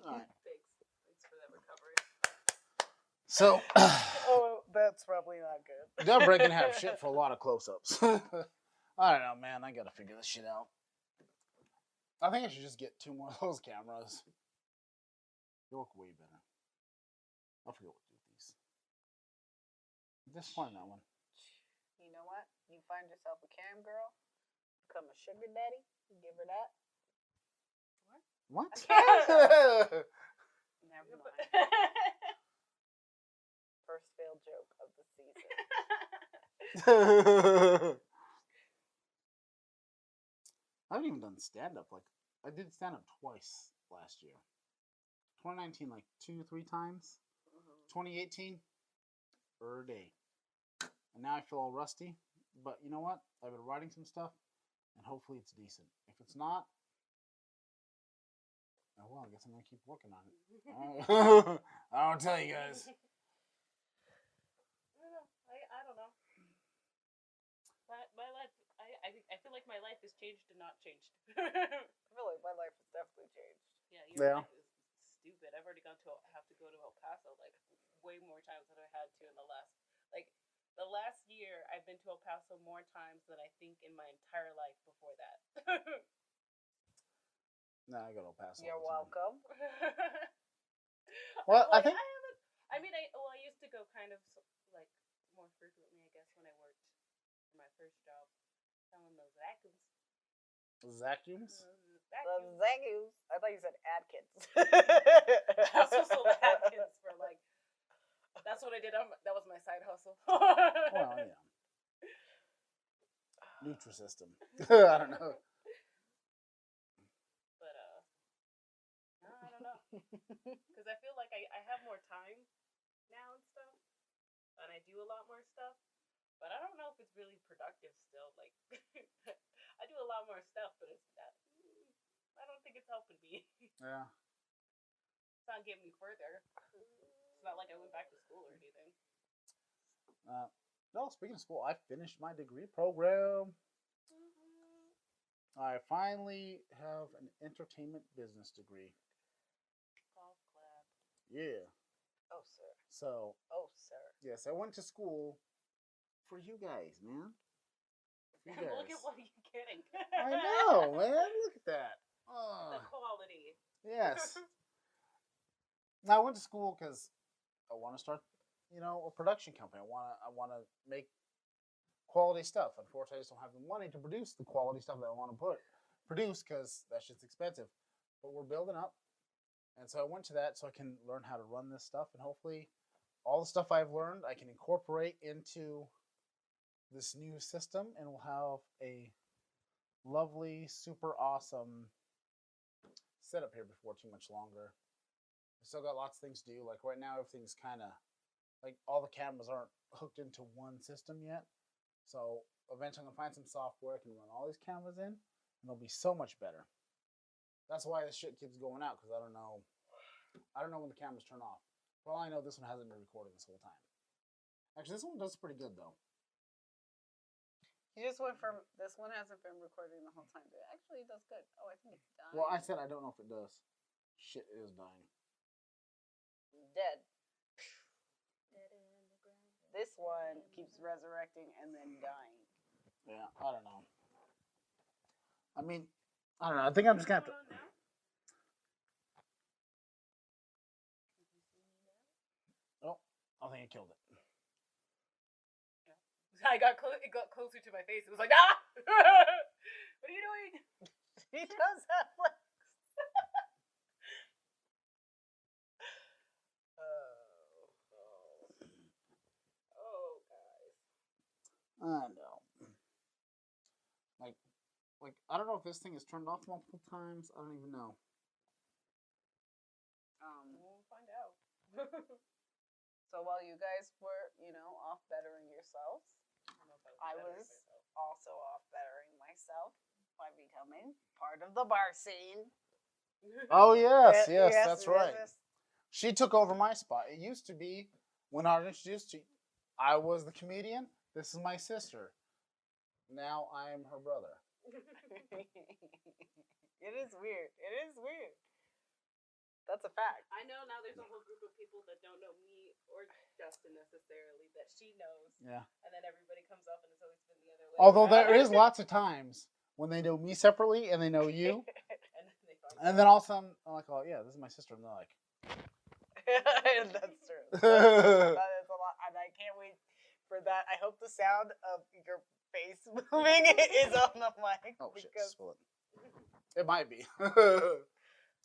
All right. Thanks for that recovery. So, Oh, that's probably not good. Deborah can have shit for a lot of close-ups. I don't know, man. I gotta figure this shit out. I think I should just get 2 more of those cameras. They work way better. I forget what to do with these. This one, that one. You know what? You find yourself a cam girl, become a sugar daddy, give her that. What? Never mind. First failed joke of the season. I haven't even done stand-up. Like, I did stand-up twice last year. 2019, like 2-3 times. 2018, per day. And now I feel all rusty. But you know what? I've been writing some stuff, and hopefully it's decent. If it's not, oh well, I guess I'm gonna keep working on it. I don't tell you guys. I don't know. I feel like my life has changed and not changed. I feel like my life has definitely changed. Yeah, your Yeah. life is stupid. I've already have to go to El Paso like way more times than I had to in the last year. I've been to El Paso more times than I think in my entire life before that. No, I go to El Paso. You're all the time. welcome. Well, I think I haven't. I mean, I used to go kind of like more frequently, I guess, when I worked for my first job selling those vacuums. vacuums. The Vacuums. Zangus. I thought you said Atkins. I also sold Atkins for like. That's what I did. That was my side hustle. Well, yeah. Nutrisystem. I don't know. But no, I don't know. Because I feel like I have more time now and stuff, and I do a lot more stuff. But I don't know if it's really productive still. Like I do a lot more stuff, but it's not. I don't think it's helping me. Yeah. It's not getting me further. It's not like I went back to school or anything. No, speaking of school, I finished my degree program. I finally have an entertainment business degree. Golf clap. Yeah. Oh, sir. So, Oh, sir. yes, I went to school for you guys, man. For you Look guys. at what you're getting. I know, man. Look at that. The quality. Yes. Now I went to school because I want to start, a production company. I want to make quality stuff. Unfortunately, I just don't have the money to produce the quality stuff that I want to produce because that shit's expensive. But we're building up, and so I went to that so I can learn how to run this stuff, and hopefully, all the stuff I've learned I can incorporate into this new system, and we'll have a lovely, super awesome setup here before too much longer. We still got lots of things to do. Like right now, everything's kind of like all the cameras aren't hooked into one system yet. So eventually, I'm gonna find some software I can run all these cameras in, and they'll be so much better. That's why this shit keeps going out because I don't know when the cameras turn off. For all I know, this one hasn't been recording this whole time. Actually, this one does pretty good though. You just went from this one hasn't been recording the whole time, but it actually does good. Oh, I think it's dying. Well, I said I don't know if it does. Shit, it is dying. Dead. Dead in the ground. This one keeps resurrecting and then dying. Yeah, I don't know. I mean, I don't know. I think I'm just gonna have to. What's going on now? Oh, I think I killed it. It got closer to my face. It was like, ah! What are you doing? He does have legs. Oh, guys. I know. Like I don't know if this thing is turned off multiple times. I don't even know. We'll find out. So while you guys were, off bettering yourselves, I was also off bettering myself by becoming part of the bar scene. Oh yes, Yes, that's right. She took over my spot. It used to be when I was introduced to you, I was the comedian. This is my sister. Now I am her brother. It is weird. It is weird. That's a fact. I know now there's a whole group of people that don't know me or Justin necessarily that she knows. Yeah. And then everybody comes up and it's always been the other way. Although there around. is lots of times when they know me separately and they know you, And then they find and then all of a sudden I'm like, oh yeah, this is my sister, and they're like, That's true. That is a lot, and I can't wait for that. I hope the sound of your face moving is on the mic. oh shit, because spill it. It might be.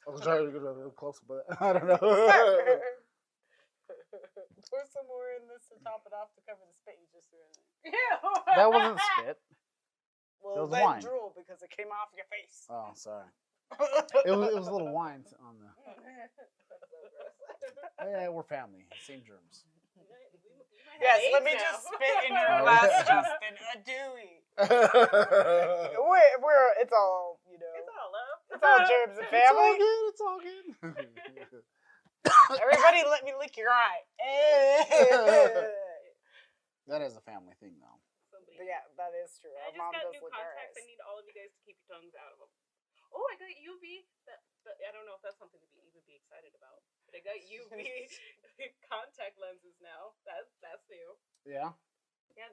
I'll try to get a little closer, but I don't know. Pour some more in this to top it off to cover the spit you just threw in there. Ew. That wasn't spit. Well, It was that wine. drool because it came off your face. Oh, sorry. It was a little wine on the. That's so gross. Yeah, we're family. Same germs. We might have Yes, let AIDS me now. just spit in your Oh, glass, yeah. Justin. A Dewey. It's It's all, It's all love. It's all germs and all family. good. It's all good. Everybody let me lick your eye. That is a family thing, though. So Nobody. Yeah, that is true. And I Our just mom got does new lick our contacts. I eyes. need all of you guys to keep your tongues out of them. Oh, I got UV. I don't know if that's something to even be excited about. But I got UV contact lenses now. That's new. Yeah. Yeah,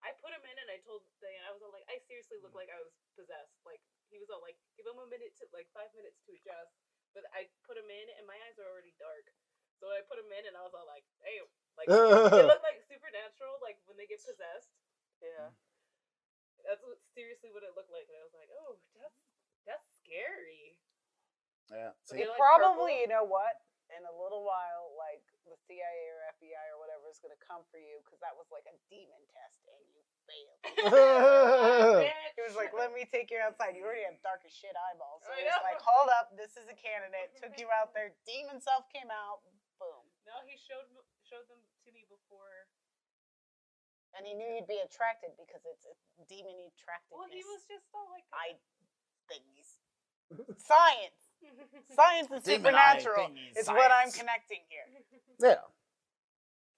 I put them in and I told Diane, I was all like, I seriously look like I was possessed. Like, he was all like, give him 5 minutes to adjust. But I put them in and my eyes are already dark. So I put them in and I was all like, hey, like, they look like supernatural, like when they get possessed. Yeah. That's seriously what it looked like. And I was like, oh, that's scary. Yeah. So See, they're like Probably, purple. you know what? In a little while, like the CIA or FBI or whatever is going to come for you because that was like a demon test and you failed. He was like, let me take you outside. You already have dark as shit eyeballs. So I he was know. like, hold up, this is a candidate. Took you out there. Demon self came out. Boom. No, he showed them to me before. And he knew you'd be attracted because it's a demon attractiveness. Well, he was just so like eye thingies. Science. Science and Demon eye supernatural thingies, is what I'm science. connecting here. yeah.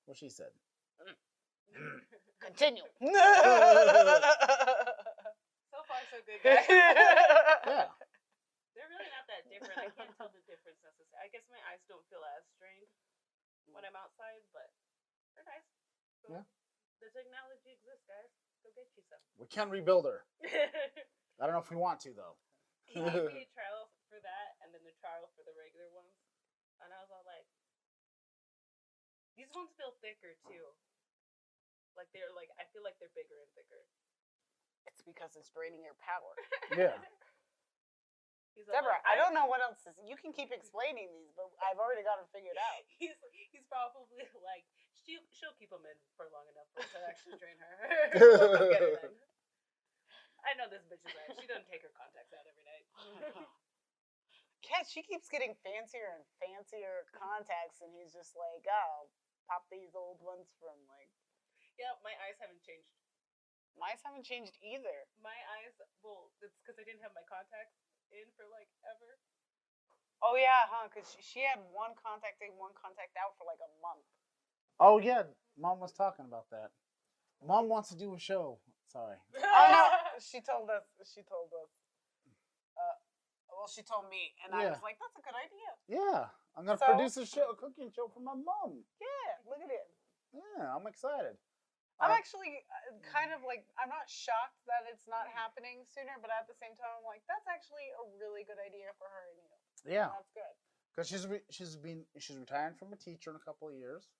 What she said. Continue. So far, so good, guys. Yeah. They're really not that different. I can't tell the difference necessarily. I guess my eyes don't feel as strained when I'm outside, but they're nice. So Yeah. The technology exists, guys. Go get you some. We can rebuild her. I don't know if we want to though. He gave me a trial for that, and then the trial for the regular ones, and I was all like, these ones feel thicker too. Like I feel like they're bigger and thicker. It's because it's draining your power. Yeah. He's all Deborah, like, I don't know what else is. You can keep explaining these, but I've already got them figured out. He's probably like she'll keep them in for long enough for it to actually drain her. We'll get her then. I know this bitch's eyes. She doesn't take her contacts out every night. Yeah, she keeps getting fancier and fancier contacts, and he's just like, oh, pop these old ones from like. Yeah, my eyes haven't changed. Mine haven't changed either. My eyes, well, it's because I didn't have my contacts in for like ever. Oh yeah, huh? Because she had one contact in, one contact out for like a month. Oh yeah, Mom was talking about that. Mom wants to do a show. Sorry. Oh no, she told us. Well, she told me, and I Yeah. was like, "That's a good idea." Yeah, I'm gonna So? produce a cooking show for my mom. Yeah, look at it. Yeah, I'm excited. I'm actually kind of like, I'm not shocked that it's not happening sooner, but at the same time, I'm like, that's actually a really good idea for her and you. Yeah, That's good. because she's retiring from a teacher in a couple of years,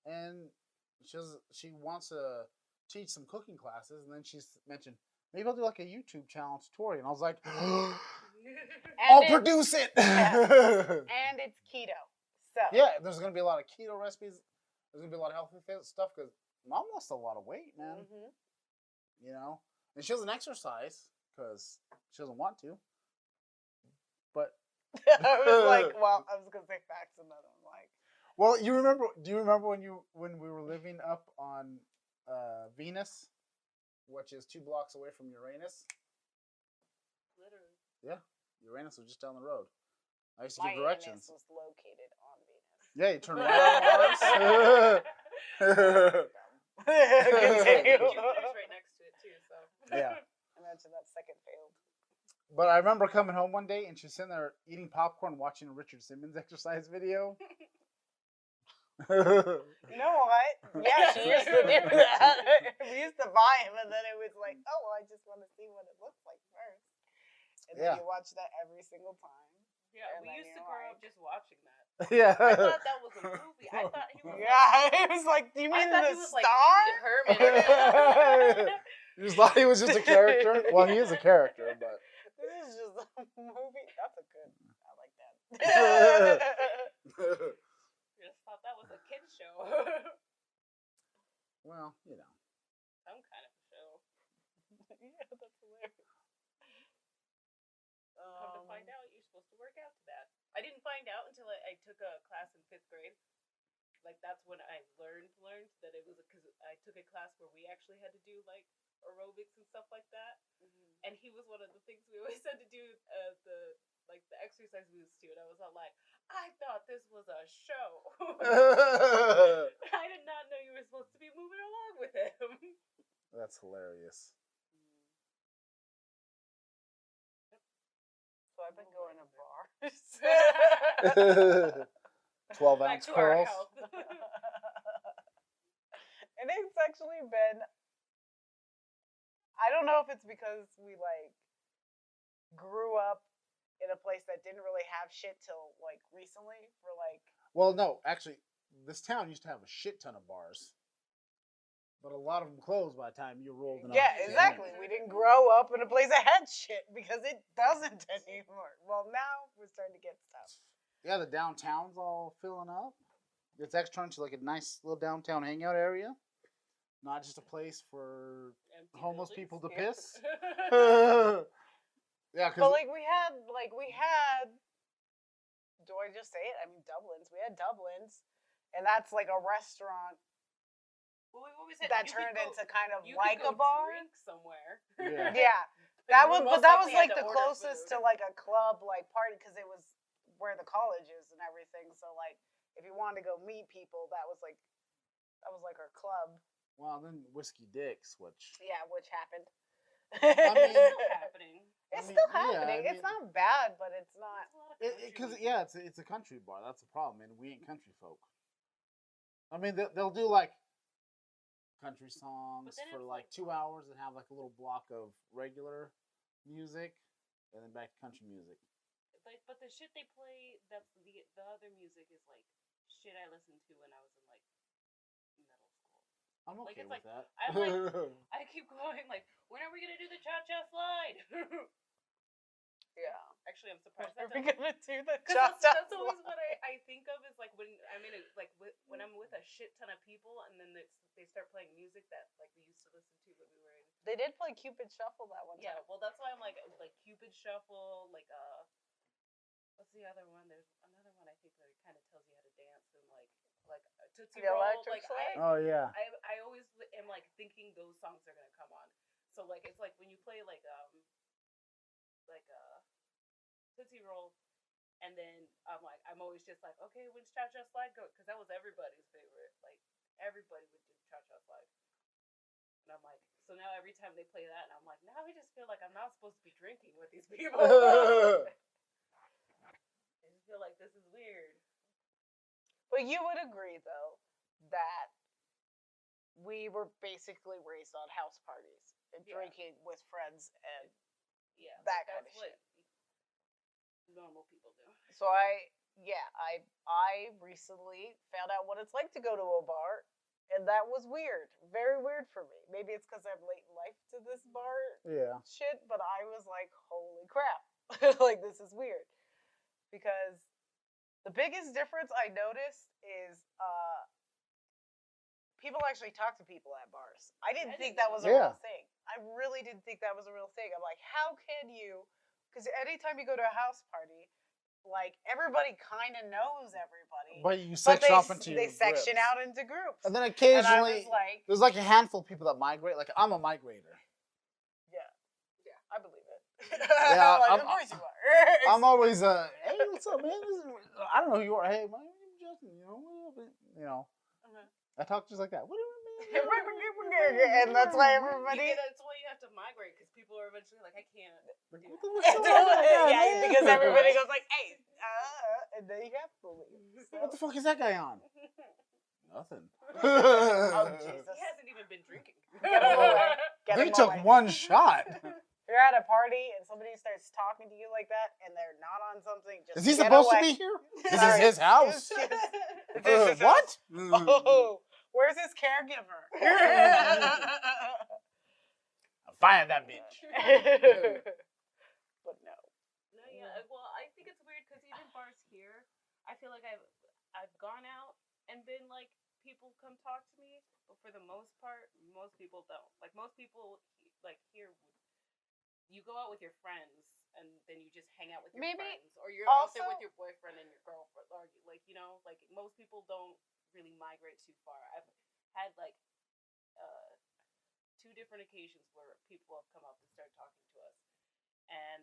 and she wants to teach some cooking classes, and then she's mentioned maybe I'll do like a YouTube channel tutorial, and I was like, I'll produce it. And it's keto, so Yeah, there's gonna be a lot of keto recipes. There's gonna be a lot of healthy stuff because Mom lost a lot of weight, man. Mm-hmm. You know, and she doesn't exercise because she doesn't want to. But I was like, well, I was gonna say facts, and then I'm like, well, you remember? Do you remember when we were living up on Venus, which is 2 blocks away from Uranus? Literally. Yeah, Uranus was just down the road. I used to my give directions. anus was located on Venus. Yeah, you turn right on Mars. Continue. Jupiter's right next to it too, so. Yeah. Imagine that second failed. But I remember coming home one day and she's sitting there eating popcorn, watching a Richard Simmons exercise video. You know what? Yeah, she used to do that. We used to buy him, and then it was like, oh, well, I just want to see what it looks like first. And then Yeah. you watch that every single time. Yeah, And we then used to you're grow like- up just watching that. Yeah. I thought that was a movie. I thought he was Yeah, it was like, do you I mean thought the he was like star? Pee Wee Herman. You just thought he was just a character. Well, he is a character, but This is just a movie. That's a good. I like that. Just thought that was a kid's show. well, you know. Some kind of show. Yeah, that's hilarious. Come to find out, you're supposed to work out to that. I didn't find out until I took a class in 5th grade. Like, that's when I learned that it was because I took a class where we actually had to do like aerobics and stuff like that. Mm-hmm. And he was one of the things we always had to do the exercise moves too. And I was all like, I thought this was a show. I did not know you were supposed to be moving along with him. That's hilarious. So I've been going to bars. 12 Back ounce to our pearls. health. And it's actually been, I don't know if it's because we like grew up in a place that didn't really have shit till like recently. We're like, Well, no, actually, this town used to have a shit ton of bars, but a lot of them closed by the time you rolled enough. yeah, to exactly. drink. We didn't grow up in a place that had shit because it doesn't anymore. Well, now we're starting to get stuff. Yeah, the downtown's all filling up. It's actually turned into like a nice little downtown hangout area, not just a place for Empty homeless buildings. people to Yeah. piss. Yeah, But because like we had. Do I just say it? I mean, Dublin's. We had Dublin's, and that's like a restaurant Well, we always said that you could turned go- into kind of you like could a go bar. drink somewhere. Yeah. Yeah, But that you was, most but that was likely like had to the order closest food. to like a club like party because it was where the college is and everything. So like, if you wanted to go meet people, that was like our club. well, then Whiskey Dick's, which Yeah, which happened. mean- It's still happening. It's I mean, still yeah, I happening. It's mean- not bad, but it's not. There's a lot of country because music. yeah, it's a country bar. That's the problem, and we ain't country folk. I mean, they'll do like country songs then for it's like like- 2 hours and have like a little block of regular music, and then back to country music. Like, but the shit they play, that's the other music is like shit I listened to when I was in like middle school. I'm Like, okay it's with like- that. I'm like- I keep going like, when are we gonna do the cha-cha slide? Yeah. Actually, I'm surprised. Are That we doesn't- gonna do the 'cause cha-cha that's always slide? what I think of is like when I'm in a, like when I'm with a shit ton of people and then they start playing music that like we used to listen to when we were in. They did play Cupid Shuffle that one Yeah, time. well that's why I'm like Cupid Shuffle, like what's the other one? There's another one I think that kind of tells you how to dance and like Tootsie The Roll. Electric Like Slide? Oh yeah. I always am like thinking those songs are gonna come on. So like it's like when you play like Tootsie Roll, and then I'm always just like, okay, when's Cha Cha Slide go? Because that was everybody's favorite. Like everybody would do Cha Cha Slide, and I'm like, so now every time they play that, and I'm like, now I just feel like I'm not supposed to be drinking with these people. I just feel like this is weird. But you would agree, though, that we were basically raised on house parties and Yeah. drinking with friends, and Yeah, That like, kind that's of what normal people do. so I recently found out what it's like to go to a bar, and that was weird, very weird for me. Maybe it's because I'm late in life to this bar Yeah. shit, but I was like, holy crap, like this is weird, because the biggest difference I noticed is people actually talk to people at bars. I didn't think that was a Yeah. real thing. I really didn't think that was a real thing. I'm like, how can you? Because anytime you go to a house party, like everybody kind of knows everybody, But you but section off into they section groups. out into groups. And then And I occasionally was like, there's like a handful of people that migrate. Like I'm a migrator. yeah, I believe it. Yeah, I'm like, of course you are. I'm always hey, what's up, man? I don't know who you are. Hey, my name is Justin. You know. I talk just like that. What do you mean? And that's why everybody. That's why you have to migrate because people are eventually like, I can't. Like, do what that. the fuck's going on with that, Yeah, man? because everybody goes like, hey, and then you have to leave. What the fuck is that guy on? Nothing. Oh, Jesus. He hasn't even been drinking. Get him away. Get He him took away. one shot. If you're at a party and somebody starts talking to you like that and they're not on something, just Is he get supposed away. to be here? This is Sorry. his house. This is What? Oh, where's his caregiver? Fire that bitch. But no. No, yeah. Well, I think it's weird because even bars here, I feel like I've gone out and been like people come talk to me, but for the most part, most people don't. Like most people, like here, you go out with your friends and then you just hang out with your Maybe friends, or you're out there also- with your boyfriend and your girlfriend, or like like most people don't really migrate too far. I've had like 2 different occasions where people have come up and started talking to us, and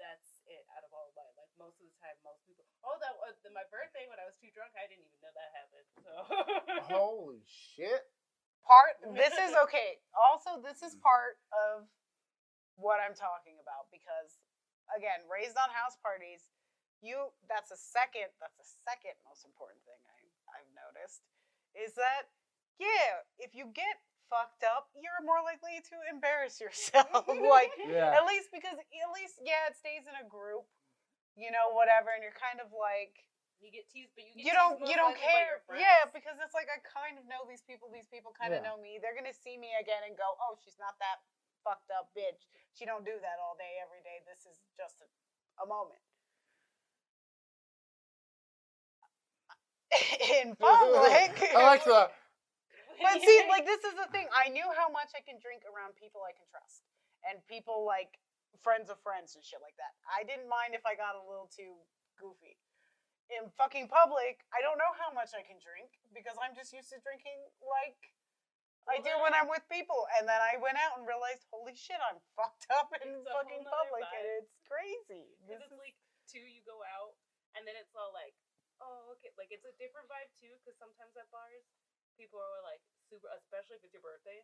that's it out of all of mine. Like most of the time, most people. Oh, that was my birthday when I was too drunk. I didn't even know that happened. So. Holy shit. This is okay. Also, this is part of what I'm talking about because, again, raised on house parties, that's the second most important thing I've noticed is that, yeah, if you get fucked up, you're more likely to embarrass yourself. Like, Yeah. at least, yeah, it stays in a group, whatever, and you're kind of like, You get teased, but you don't care. Yeah, because it's like I kind of know these people kind of Yeah. know me. They're gonna see me again and go, oh, she's not that fucked up bitch. She don't do that all day, every day. This is just a moment. In public. I like that. But see, like, this is the thing. I knew how much I can drink around people I can trust. And people like friends of friends and shit like that. I didn't mind if I got a little too goofy. In fucking public, I don't know how much I can drink because I'm just used to drinking like I do when I'm with people. And then I went out and realized, holy shit, I'm fucked up in fucking public, and it's crazy. Because it's like, too, you go out, and then it's all like, oh, okay. Like, it's a different vibe, too, because sometimes at bars, people are like super, especially if it's your birthday,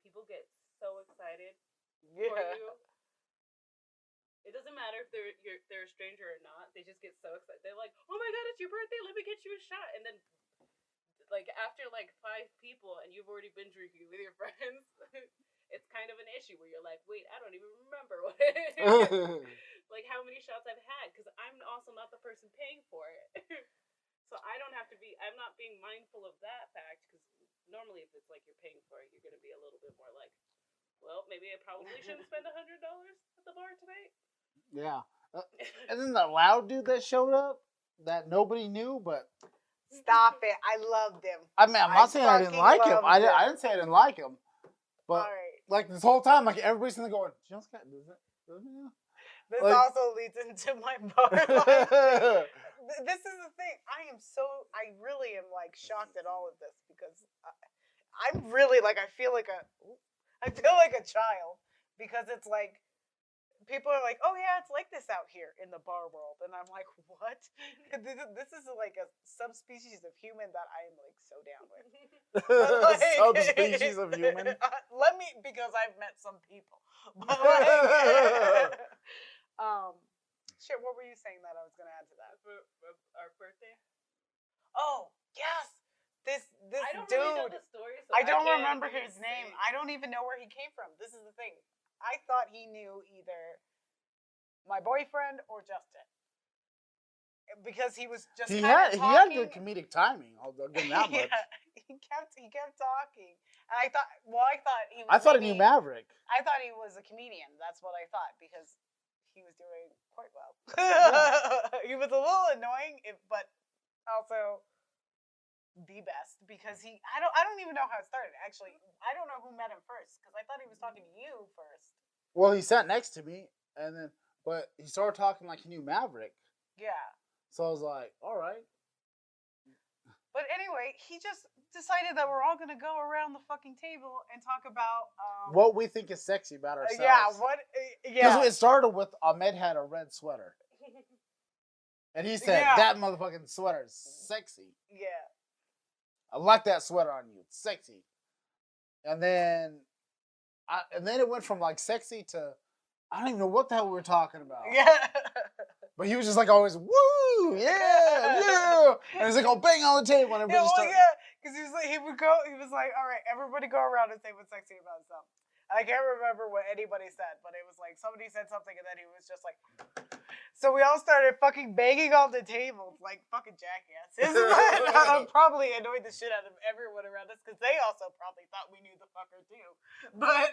people get so excited for you. It doesn't matter if they're a stranger or not. They just get so excited. They're like, "Oh my god, it's your birthday! Let me get you a shot!" And then, like after like 5 people, and you've already been drinking with your friends, it's kind of an issue where you're like, "Wait, I don't even remember what like how many shots I've had because I'm also not the person paying for it." So I don't have to be. I'm not being mindful of that fact because normally, if it's like you're paying for it, you're gonna be a little bit more like, "Well, maybe I probably shouldn't spend $100 at the bar tonight." Yeah. And then the loud dude that showed up that nobody knew, but stop it. I loved him. I mean, I'm not saying I didn't like him. I didn't say I didn't like him. But like this whole time, like everybody's in there going, "You know, Scott, this like, also leads into my bar life. This is the thing. I really am like shocked at all of this because I'm really like I feel like a child because it's like people are like, oh yeah, it's like this out here in the bar world, and I'm like, what? This is like a subspecies of human that I am like so down with. Like, subspecies of human. Because I've met some people. But like, shit. What were you saying that I was gonna add to that? For our birthday. Oh yes, this I don't dude. Really know the story, so I don't remember his name. I don't even know where he came from. This is the thing. I thought he knew either my boyfriend or Justin because he was just he had good comedic timing. I'll give him that much. He kept talking, and I thought he was. I thought he knew Maverick. I thought he was a comedian. That's what I thought because he was doing quite well. Yeah. He was a little annoying, but also the best because I don't even know how it started. Actually, I don't know who met him first because I thought he was talking to you first. Well, he sat next to me, but he started talking like he knew Maverick. Yeah. So I was like, all right. But anyway, he just decided that we're all gonna go around the fucking table and talk about what we think is sexy about ourselves. Because it started with Ahmed had a red sweater, and he said that motherfucking sweater is sexy. Yeah. I like that sweater on you. It's sexy. And then it went from like sexy to I don't even know what the hell we were talking about. Yeah. But he was just like always, woo, yeah. And he's like, oh, bang on the table. And everybody because he was like, all right, everybody go around and say what's sexy about himself. I can't remember what anybody said, but it was like somebody said something and then he was just like, so we all started fucking banging on the tables like fucking jackasses. I probably annoyed the shit out of everyone around us because they also probably thought we knew the fucker too. But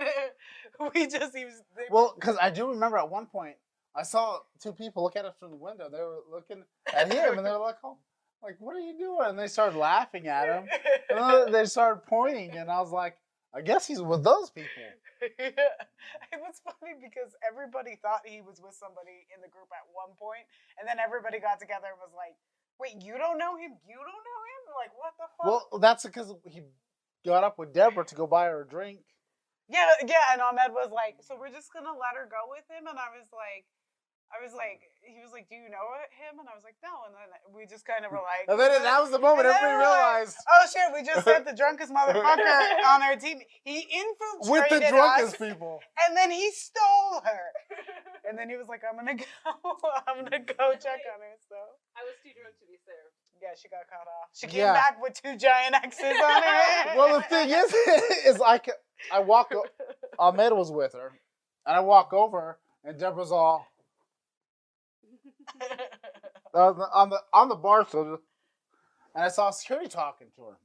well, because I do remember at one point I saw 2 people look at us from the window. They were looking at him and they were like, oh, like, what are you doing? And they started laughing at him. And then they started pointing and I was like, I guess he's with those people. It was funny because everybody thought he was with somebody in the group at one point, and then everybody got together and was like, wait, you don't know him? You don't know him? Like, what the fuck? Well, that's because he got up with Deborah to go buy her a drink. Yeah, and Ahmed was like, so we're just gonna let her go with him? And I was like, I was like, he was like, do you know him? And I was like, no. And then we just kind of were like, And then that was the moment And then everybody we're like, realized. oh shit, we just had the drunkest motherfucker on our team. He infiltrated With the drunkest us, people. and then he stole her. And then he was like, I'm gonna go check on her. So I was too drunk to be served. yeah, she got caught off. She came Yeah. back with 2 giant X's on her. Well, the thing is like, I walk, Ahmed was with her, and I walk over, and Deborah's all on the bar stool, and I saw security talking to her.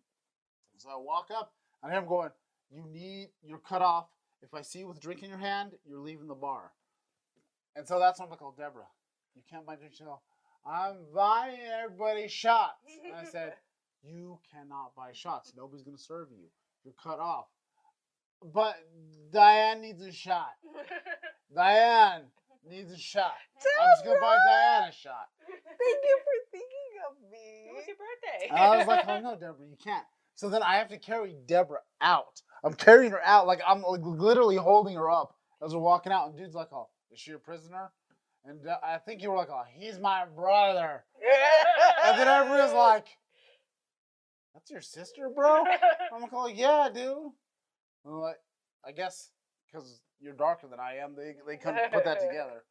So I walk up, and I hear him going, you're cut off. If I see you with a drink in your hand, you're leaving the bar. And so that's when I'm like, oh, Deborah, you can't buy drinks. She's all, I'm buying everybody shots. And I said, you cannot buy shots. Nobody's going to serve you. You're cut off. But Diane needs a shot. Diane needs a shot. I'm just going to buy Diane a shot. Thank you for thinking of me. It was your birthday. And I was like, oh, no, Deborah, you can't. So then I have to carry Deborah out. I'm carrying her out. Like, I'm like literally holding her up as we're walking out. And dude's like, oh, is she a prisoner? And I think you were like, oh, he's my brother. And then everybody's like, that's your sister, bro? I'm like, oh, yeah, dude. I'm like, I guess because you're darker than I am, they couldn't put that together.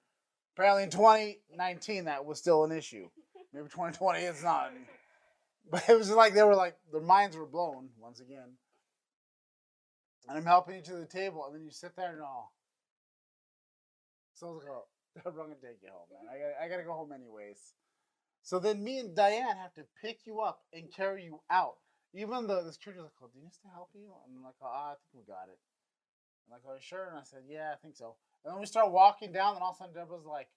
Apparently in 2019, that was still an issue. Maybe 2020, it's not. But it was like they were like, their minds were blown once again. And I'm helping you to the table, and then you sit there and all. So I was like, oh, I'm going to take you home, man. I got to go home anyways. So then me and Diane have to pick you up and carry you out. Even the security was like, oh, do you need us to help you? And I'm like, oh, I think we got it. I'm like, oh, you sure? And I said, yeah, I think so. And then we start walking down, and all of a sudden Deborah's like,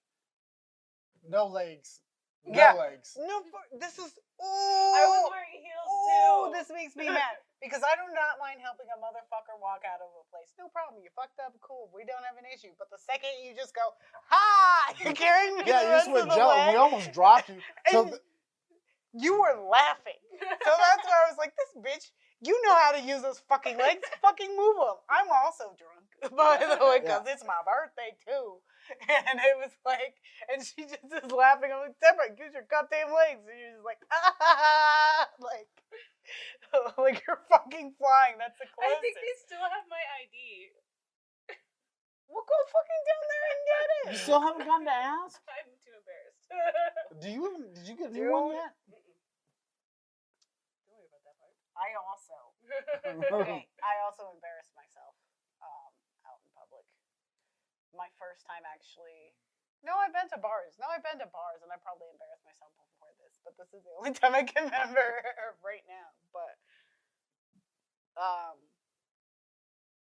no legs. No legs. No, this is. I was wearing heels too. This makes me mad because I do not mind helping a motherfucker walk out of a place. No problem. You fucked up. Cool. We don't have an issue. But the second you just go, ha! You're carrying me. Yeah, you just went the jello. We almost dropped you. So you were laughing. So that's why I was like, this bitch, you know how to use those fucking legs. Fucking move them. I'm also drunk, by the way, because it's my birthday too. And it was like, and she just is laughing. I'm like, Deborah, use your goddamn legs. And you're just like, ah, like you're fucking flying. That's the closest. I think they still have my ID. We'll go fucking down there and get it. you still haven't gone to ask? I'm too embarrassed. Did you get a new one yet? Don't worry about that part. I also embarrassed myself out in public. My first time actually. No, I've been to bars, and I probably embarrassed myself before this, but this is the only time I can remember right now. But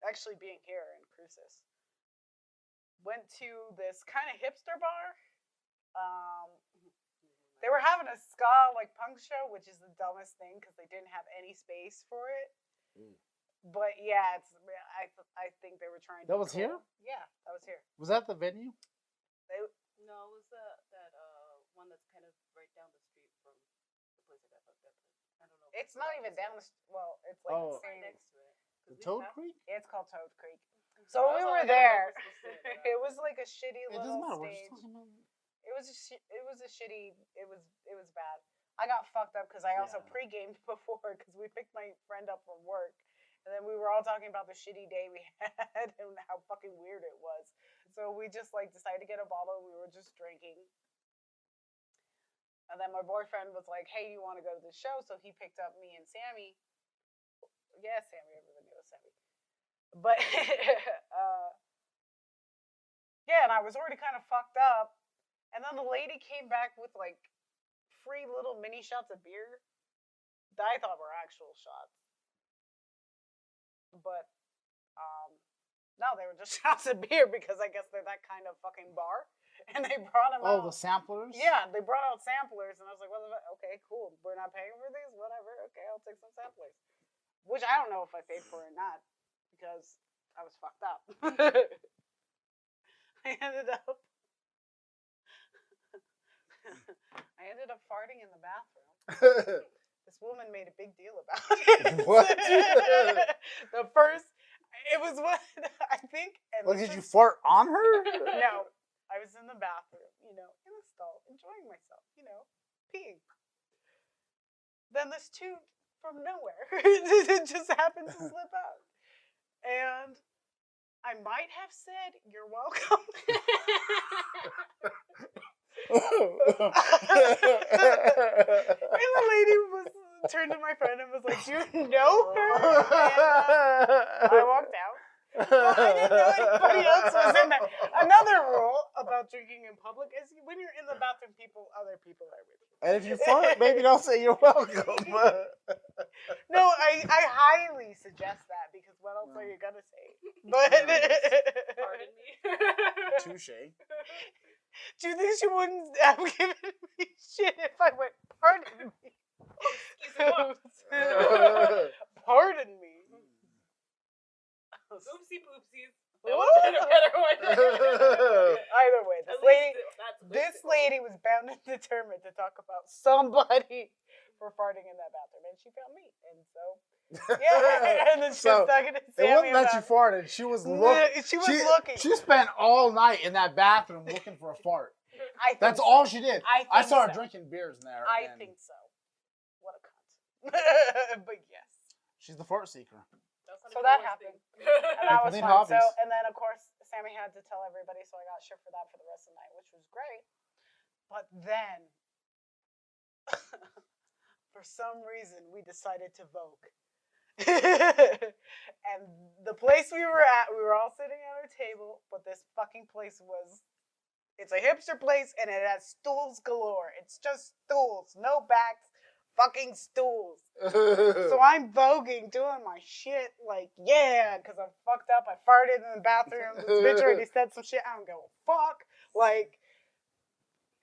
actually being here in Cruces, went to this kind of hipster bar. They were having a ska punk show, which is the dumbest thing because they didn't have any space for it. But yeah, I think they were trying to. That was here? Yeah, that was here. Was that the venue? No, it was that one that's kind of right down the street from the place I got fucked up. I don't know. It's not even down the street. Well, it's like the right same. next to it. The Toad Creek? It's called Toad Creek. So we were there. It was like a shitty It doesn't little matter. We're stage. just talking about... It was a shitty. It was bad. I got fucked up because I also pre-gamed before because we picked my friend up from work, and then we were all talking about the shitty day we had and how fucking weird it was. So we just decided to get a bottle. We were just drinking, and then my boyfriend was like, "Hey, you want to go to the show?" So he picked up me and Sammy. Yeah, Sammy. Everybody knows Sammy. But yeah, and I was already kind of fucked up. And then the lady came back with free little mini shots of beer that I thought were actual shots. But no, they were just shots of beer because I guess they're that kind of fucking bar. And they brought them out. Oh, the samplers? Yeah, they brought out samplers, and I was like, well, okay, cool. We're not paying for these? Whatever. Okay, I'll take some samplers. Which I don't know if I paid for or not because I was fucked up. I ended up farting in the bathroom. This woman made a big deal about it. What? It was what I think. Did you fart on her? No, I was in the bathroom, in a stall, enjoying myself, peeing. Then this tube from nowhere it just happened to slip out. And I might have said, "You're welcome." And the lady turned to my friend and was like, "Do you know her?" And I walked out. Well, I didn't know anybody else was in there. Another rule about drinking in public is when you're in the bathroom, other people are with you. And if you fart, maybe don't say you're welcome. No, I highly suggest that because what else are you gonna say? But Pardon me. Touche. do you think she wouldn't have given me shit if I went, "Pardon me"? Pardon me. Oopsie poopsies. That would have been a better one. Either way, this lady was bound and determined to talk about somebody for farting in that bathroom, and she found me, and so yeah, and then she was talking to Sammy. It wasn't that you farted. She was looking. She was looking. She spent all night in that bathroom looking for a fart. That's all she did. I saw her drinking beers in there. I think so. What a cunt. But yes, she's the fart seeker. So that happened, and that was People need fun. hobbies. So, and then of course Sammy had to tell everybody, so I got shit for that for the rest of the night, which was great. But then, for some reason, we decided to vogue. And the place we were at, we were all sitting at our table, but this fucking place it's a hipster place, and it has stools galore. It's just stools, no backs, fucking stools. So I'm voguing, doing my shit, like, yeah, because I'm fucked up. I farted in the bathroom. This bitch already said some shit. I don't give a fuck. Like,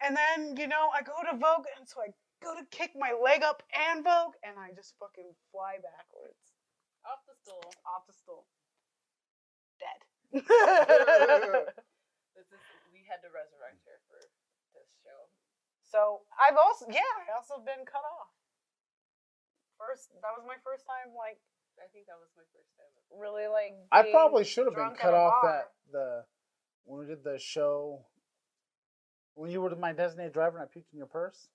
and then, I go to vogue, and so I go to kick my leg up and vogue, and I just fucking fly backwards. Off the stool. Off the stool. Dead. We had to resurrect her for this show. So I also been cut off. That was my first time, like, I think that was my first time. really, like, I probably should have been drunk cut at a off bar. when we did the show. When you were my designated driver and I puked in your purse,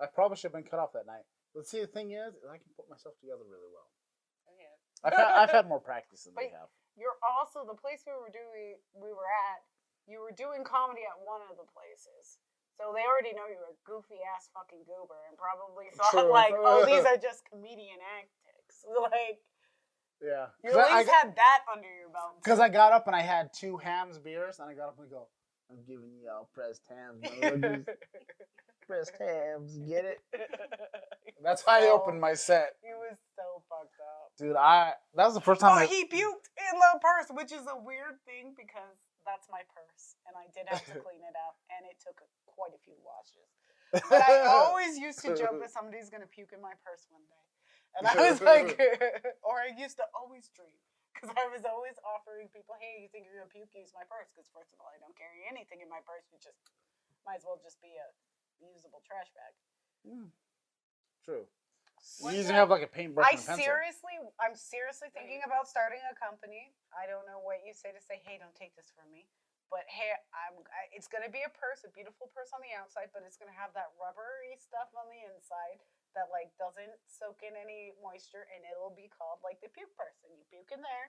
I probably should have been cut off that night. But see, the thing is, I can put myself together really well. Okay. I've had more practice than they have. You're also the place we were at. You were doing comedy at one of the places, so they already know you're a goofy ass fucking goober, and probably thought like, "Oh, these are just comedian antics." Like, yeah, you at least had that under your belt. Because I got up and I had 2 Hams beers, and I got up and go, "I'm giving y'all pressed hams, pressed hams, get it?" That's how I opened my set. He was so fucked up. Dude, that was the first time he puked in the purse, which is a weird thing because that's my purse, and I did have to clean it up, and it took quite a few washes. But I always used to joke that somebody's gonna puke in my purse one day, and I was like, or I used to always dream because I was always offering people, "Hey, you think you're gonna puke? Use my purse." Because first of all, I don't carry anything in my purse. You just might as well just be a usable trash bag. True. You usually have like a paintbrush and a pencil. I'm seriously thinking about starting a company. I don't know what you say to say, "Hey, don't take this from me." But hey, it's going to be a purse, a beautiful purse on the outside, but it's going to have that rubbery stuff on the inside that like doesn't soak in any moisture, and it'll be called like the puke purse. And you puke in there,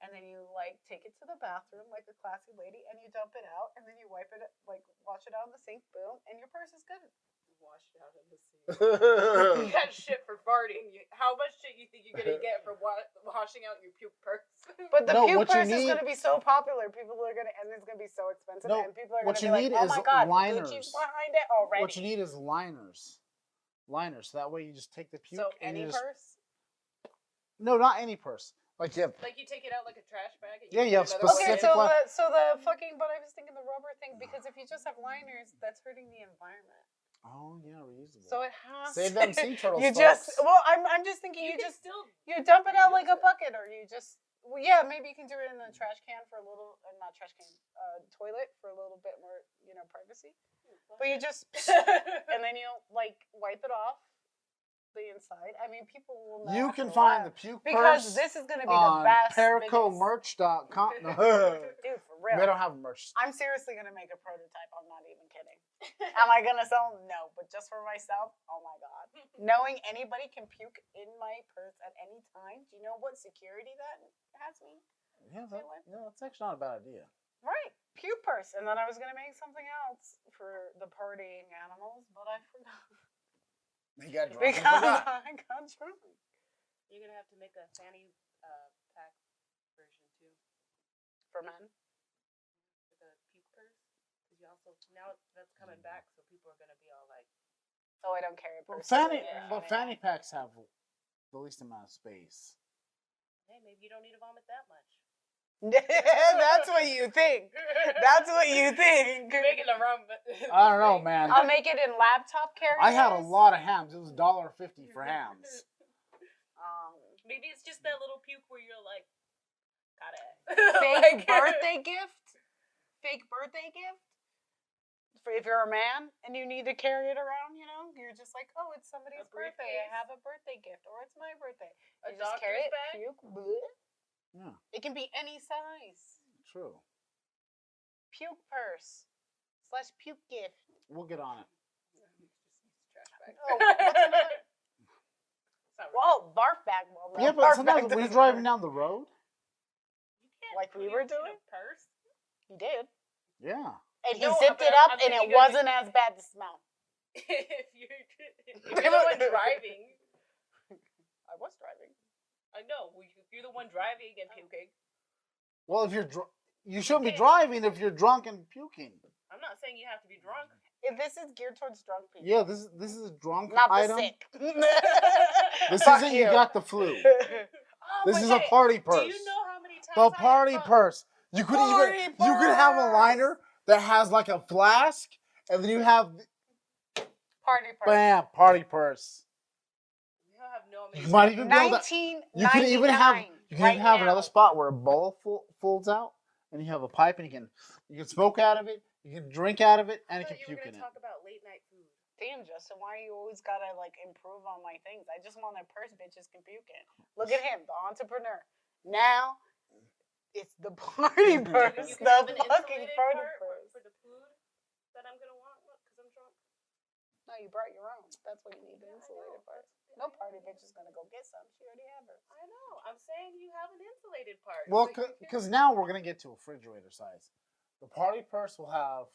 and then you like take it to the bathroom like a classy lady, and you dump it out, and then you wipe it, like wash it out in the sink, boom, and your purse is good. Wash it out in the sink. You got shit for farting. How much shit you think you're gonna get for washing out your puke purse? But the puke purse is gonna be so popular. People are gonna, and it's gonna be so expensive, and people are gonna be like, "Oh my god, Gucci's behind it already." What you need is liners. So that way you just take the puke. So any purse? No, not any purse. Like you take it out like a trash bag. And you have specific. Okay, so the fucking. But I was thinking the rubber thing because if you just have liners, that's hurting the environment. Oh yeah, reusable. So it has. Save them sea turtles. I'm just thinking you dump it out like a bucket, or you just maybe you can do it in a trash can for a little, not trash can, toilet for a little bit more privacy. But you just and then you like wipe it off the inside. I mean, people will know. You can find the puke purse because this is going to be the best. PericoMerch.com. Dude, for real. They don't have merch. I'm seriously gonna make a prototype. I'm not even kidding. Am I gonna sell them? No, but just for myself, oh my god. Knowing anybody can puke in my purse at any time, do you know what security that has me? Yeah, that's actually not a bad idea. Right, puke purse. And then I was gonna make something else for the partying animals, but I forgot. You got drunk. Because I got drunk. You're gonna have to make a fanny pack version too For men? for the puke purse. Because you also now that's coming back, so people are gonna be all like, Oh, I don't carry a purse. But fanny packs have the least amount of space. hey, maybe you don't need to vomit that much. That's what you think. That's what you think. You're making the wrong. I don't know, man. I'll make it in laptop carriers. I had a lot of hams. It was $1.50 for hams. Maybe it's just that little puke where you're like, got it. Fake birthday gift. Fake birthday gift. For if you're a man and you need to carry it around, you know, you're just like, oh, it's somebody's birthday. I have a birthday gift, or it's my birthday. You just carry it. Bag? Puke. Bleh. Yeah, It can be any size. true. Puke purse / puke gift. We'll get on it. Trash bag. Oh, what's another? Whoa, barf bag. Well, no, Yeah, but barf sometimes bag when you're doesn't driving work. down the road. You can't Like we puke were in doing? a purse. He did. Yeah. And he No, zipped but it up, I'm and thinking it wasn't as bad to smell. if you're the one driving, I was driving. I know. If you're the one driving and puking, Well, if you're you shouldn't be driving if you're drunk and puking. I'm not saying you have to be drunk. If this is geared towards drunk people. Yeah, this is a drunk Not the item. sick. This Fuck isn't you got the flu. Oh, This but is a hey, party purse. Do you know how many times The party purse. You could Party you could have a purse. liner that has like a flask, and then you have Party purse. bam party purse. You have no You might even be able to, 1999. you could even have right now. another spot where a bowl folds out, and you have a pipe, and you can smoke out of it, you can drink out of it, and you I can thought you were puke in gonna it. talk about late night food. Damn, Justin, why you always gotta like improve on my things? I just want a purse bitches can puke in. Look at him, the entrepreneur. Now it's the party purse, You can the have an fucking insulated party part purse. for the food that I'm gonna want because I'm drunk. No, you brought your own. That's what you need, the Yeah, I insulated know. part. No party bitch is gonna go get some. She already have hers. I know. I'm saying you have an insulated part. Well, so you can- because now we're gonna get to a refrigerator size. The party purse will have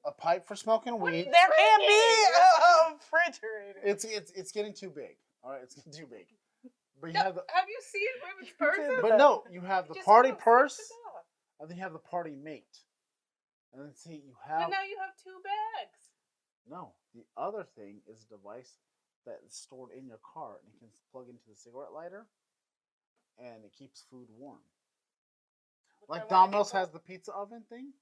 a pipe for smoking weed. There can't be a refrigerator. It's getting too big. All right, it's getting too big. But you have the, have you seen women's purses? but no, you have the Just party look, purse, switch it up. and then you have the party mate. And then see you But have now you have two bags. no. The other thing is a device that is stored in your car, and you can plug into the cigarette lighter, and it keeps food warm. But Like then when I get Domino's home- has the pizza oven thing.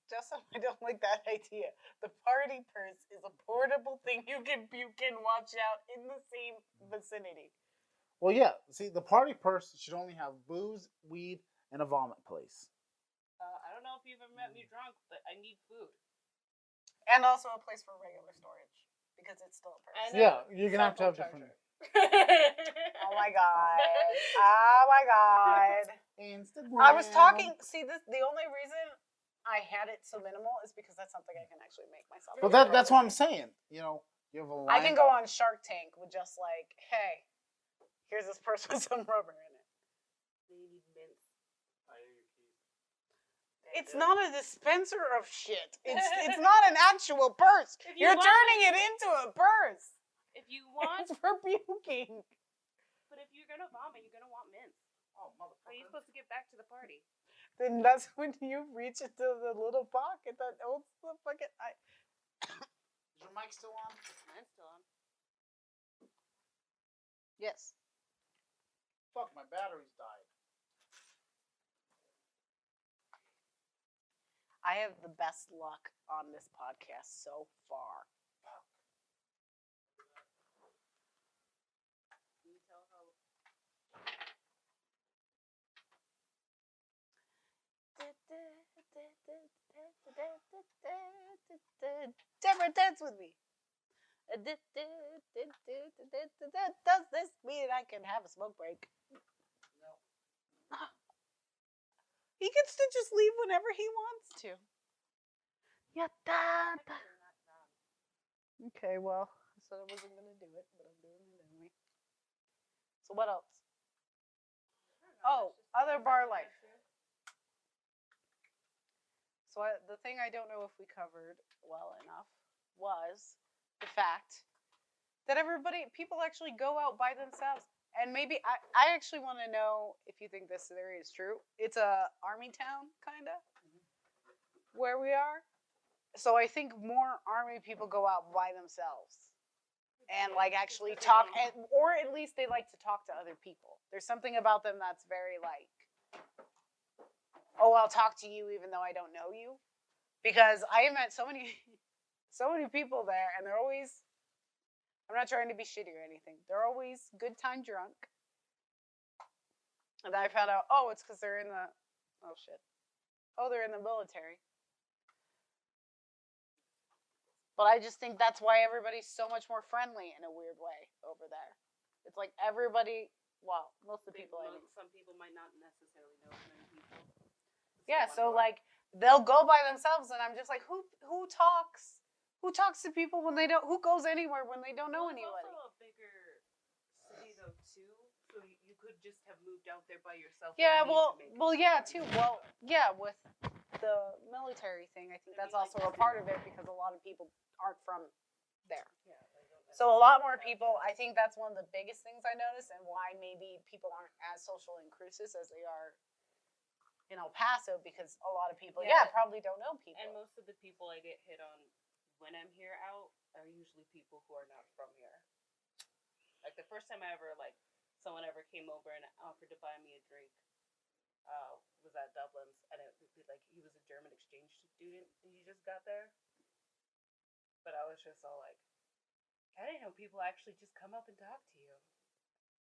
Justin, I don't like that idea. The party purse is a portable thing you can puke and watch out in the same vicinity. Well, yeah. See, the party purse should only have booze, weed, and a vomit place. I don't know if you've ever met me drunk, but I need food. And also a place for regular storage. Because it's still a purse. And Yeah, you're gonna have to cell have phone different. Oh my god. Oh my god. Instagram. I was talking, see, this the only reason I had it so minimal is because that's something I can actually make myself. But that's what I'm saying. You know, you have a line. I can go on Shark Tank with just like, hey, here's this purse with some rubber in it. They need mints. It's not a dispenser of shit. It's not an actual purse. If you You're want turning it into a purse. If you want, It's for puking. but if you're gonna vomit, you're gonna want mints. Oh, How are you supposed to get back to the party? Then that's when you reach into the little pocket that holds the fucking. Is your mic still on? Mine's still on. Yes. Fuck, my batteries died. I have the best luck on this podcast so far. Can you tell how? Deborah, dance with me. Does this mean I can have a smoke break? He gets to just leave whenever he wants to. Yatta. Okay, well, I said I wasn't gonna do it, but I'm doing it anyway. So what else? Oh, other bar life. So the thing I don't know if we covered well enough was the fact that people actually go out by themselves. And maybe, I actually want to know if you think this theory is true. It's a army town, kind of, where we are. So I think more army people go out by themselves. And like actually talk, or at least they like to talk to other people. There's something about them that's very like, oh, I'll talk to you even though I don't know you, because I have met so many people there, and they're always. I'm not trying to be shitty or anything. They're always good time drunk, and then I found out, oh, it's because they're in the, they're in the military. But I just think that's why everybody's so much more friendly in a weird way over there. It's like everybody, well, most of the people I mean. Some people might not necessarily know many people. Yeah, so like they'll go by themselves, and I'm just like, who talks? Who talks to people when they don't? Who goes anywhere when they don't know anybody? It's also a bigger city though too, so you could just have moved out there by yourself. Yeah, yeah, too. Well, yeah, with the military thing, I think that's also a part of it because a lot of people aren't from there. Yeah. So a lot more people. I think that's one of the biggest things I noticed, and why maybe people aren't as social in Cruces as they are in El Paso, because a lot of people, probably don't know people. And most of the people I get hit on when I'm here out are usually people who are not from here. Like the first time someone ever came over and offered to buy me a drink was at Dublin's, and it was like he was a German exchange student and he just got there. But I was just all like, I didn't know people actually just come up and talk to you.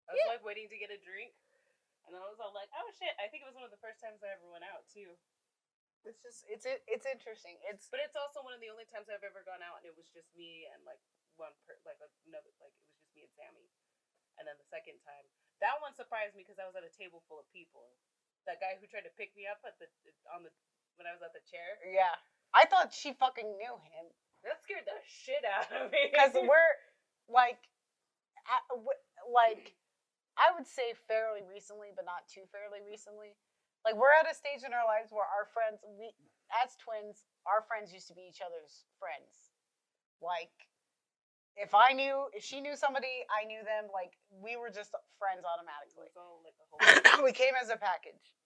I was like waiting to get a drink, and then I was all like, oh shit, I think it was one of the first times I ever went out too. It's just it's interesting. But it's also one of the only times I've ever gone out and it was just me and like it was just me and Sammy. And then the second time, that one surprised me because I was at a table full of people. That guy who tried to pick me up when I was at the chair. Yeah, I thought she fucking knew him. That scared the shit out of me. Because we're like I would say fairly recently, but not too fairly recently. Like, we're at a stage in our lives where our friends, as twins, our friends used to be each other's friends. Like, if she knew somebody, I knew them. Like, we were just friends automatically. We came as a package.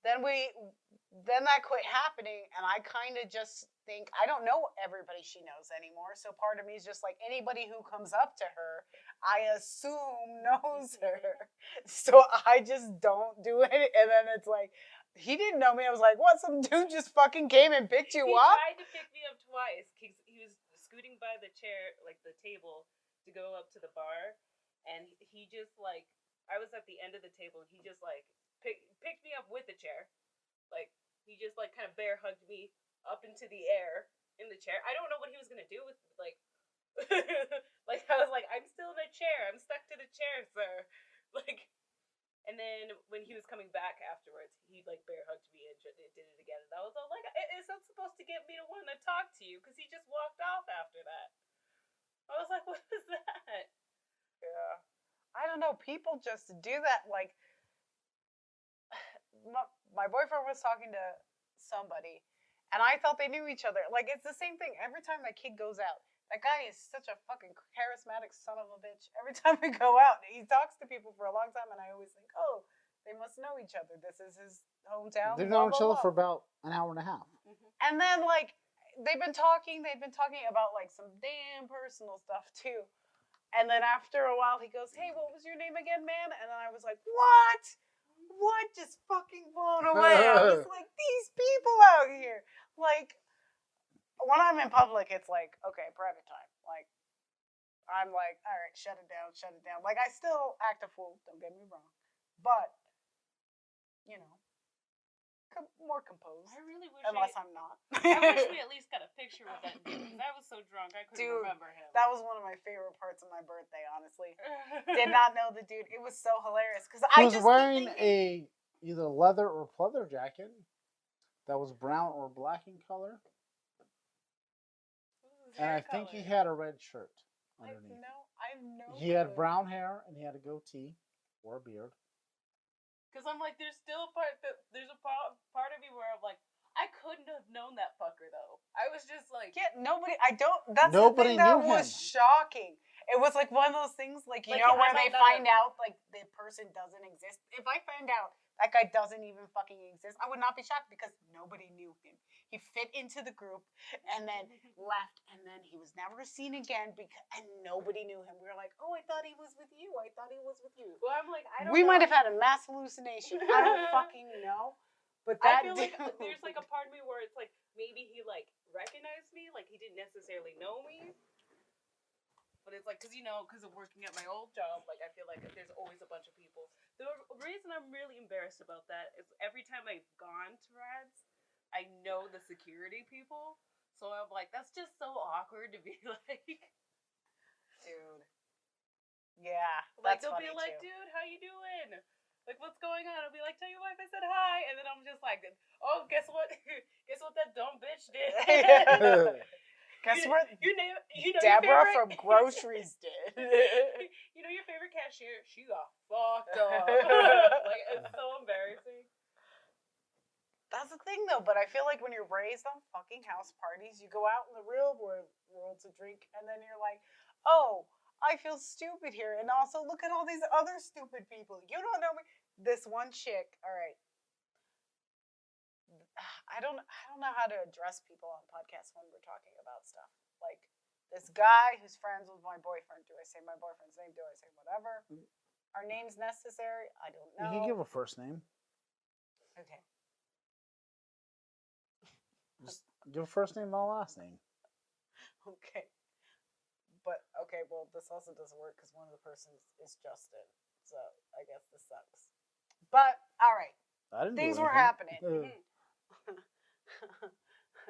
Then that quit happening, and I kind of just think, I don't know everybody she knows anymore. So part of me is just like, anybody who comes up to her, I assume knows her. So I just don't do it. And then it's like, he didn't know me. I was like, what? Some dude just fucking came and picked you up? He tried to pick me up twice. He was scooting by the chair, like the table, to go up to the bar. And he just like, I was at the end of the table. And he just like picked me up with the chair. Like, he just like kind of bear hugged me up into the air in the chair. I don't know what he was going to do with like, like I was like, I'm still in a chair. I'm stuck to the chair, sir. Like, and then when he was coming back afterwards, he like bear hugged me and did it again. And I was all like, is that supposed to get me to want to talk to you? Because he just walked off after that. I was like, what is that? Yeah. I don't know. People just do that. Like, my boyfriend was talking to somebody, and I thought they knew each other. Like, it's the same thing. Every time that kid goes out, that guy is such a fucking charismatic son of a bitch. Every time we go out, he talks to people for a long time, and I always think, oh, they must know each other. This is his hometown. They've known each other for about an hour and a half. Mm-hmm. And then, like, they've been talking about, like, some damn personal stuff, too. And then after a while, he goes, hey, what was your name again, man? And then I was like, what? What? Just fucking blown away. I was like, these people out here. Like, when I'm in public, it's like, okay, private time. Like, I'm like, all right, shut it down. Like, I still act a fool, don't get me wrong. But, you know, more composed. I really wish unless I'm not. I wish we at least got a picture with that dude, because I was so drunk I couldn't remember him. That was one of my favorite parts of my birthday, honestly. Did not know the dude. It was so hilarious. Because he was wearing a either leather or pleather jacket that was brown or black in color, What was his and I hair think he color? had a red shirt I have underneath. no He had clue. brown hair and he had a goatee or a beard. Because I'm like, there's still a part that there's a part of me where I'm like, I couldn't have known that fucker though. I was just like, Yeah, nobody. I don't. That's Nobody the thing that knew was him. shocking. It was like one of those things, like you Like, know, I where they found find out like the person doesn't exist. If I found out that guy doesn't even fucking exist, I would not be shocked because nobody knew him. He fit into the group and then left, and then he was never seen again because and nobody knew him. We were like, oh, I thought he was with you. I thought he was with you. well, I'm like, I don't. We know. might have had a mass hallucination. I don't fucking know. But I that feel dude, like there's like a part of me where it's like maybe he like recognized me, like he didn't necessarily know me. But it's like, because of working at my old job, like I feel like there's always a bunch of people. The reason I'm really embarrassed about that is every time I've gone to Rads, I know the security people. So I'm like, that's just so awkward to be like, dude. Yeah, like that's they'll funny be like, too. dude, how you doing? Like, what's going on? I'll be like, tell your wife I said hi, and then I'm just like, oh, guess what? Guess what that dumb bitch did? Guess what? You know Deborah your from favorite, groceries did. you know your favorite cashier? She got fucked up. Like it's so embarrassing. That's the thing, though. But I feel like when you're raised on fucking house parties, you go out in the real world to drink, and then you're like, oh, I feel stupid here, and also look at all these other stupid people. You don't know me. This one chick. All right. I don't know how to address people on podcasts when we're talking about stuff. Like this guy who's friends with my boyfriend. Do I say my boyfriend's name? Do I say whatever? Are names necessary? I don't know. You can give a first name. Okay. Just give a first name, not a last name. Okay. But okay, well this also doesn't work because one of the persons is Justin. So I guess this sucks. But all right. I didn't Things do were anything. happening.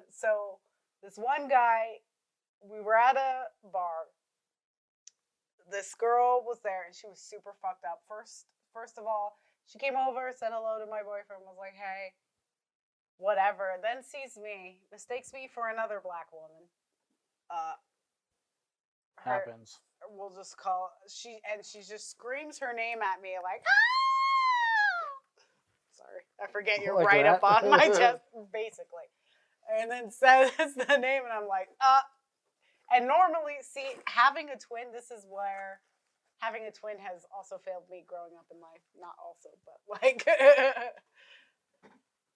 So this one guy, we were at a bar. This girl was there and she was super fucked up. First of all, she came over, said hello to my boyfriend, was like, hey, whatever. Then sees me, mistakes me for another black woman. Happens. We'll just call she just screams her name at me like, ah! Sorry, I forget you're Like right that? up on my chest, basically. And then says the name, and I'm like, And normally, see, having a twin, this is where having a twin has also failed me growing up in life. Not also, but like,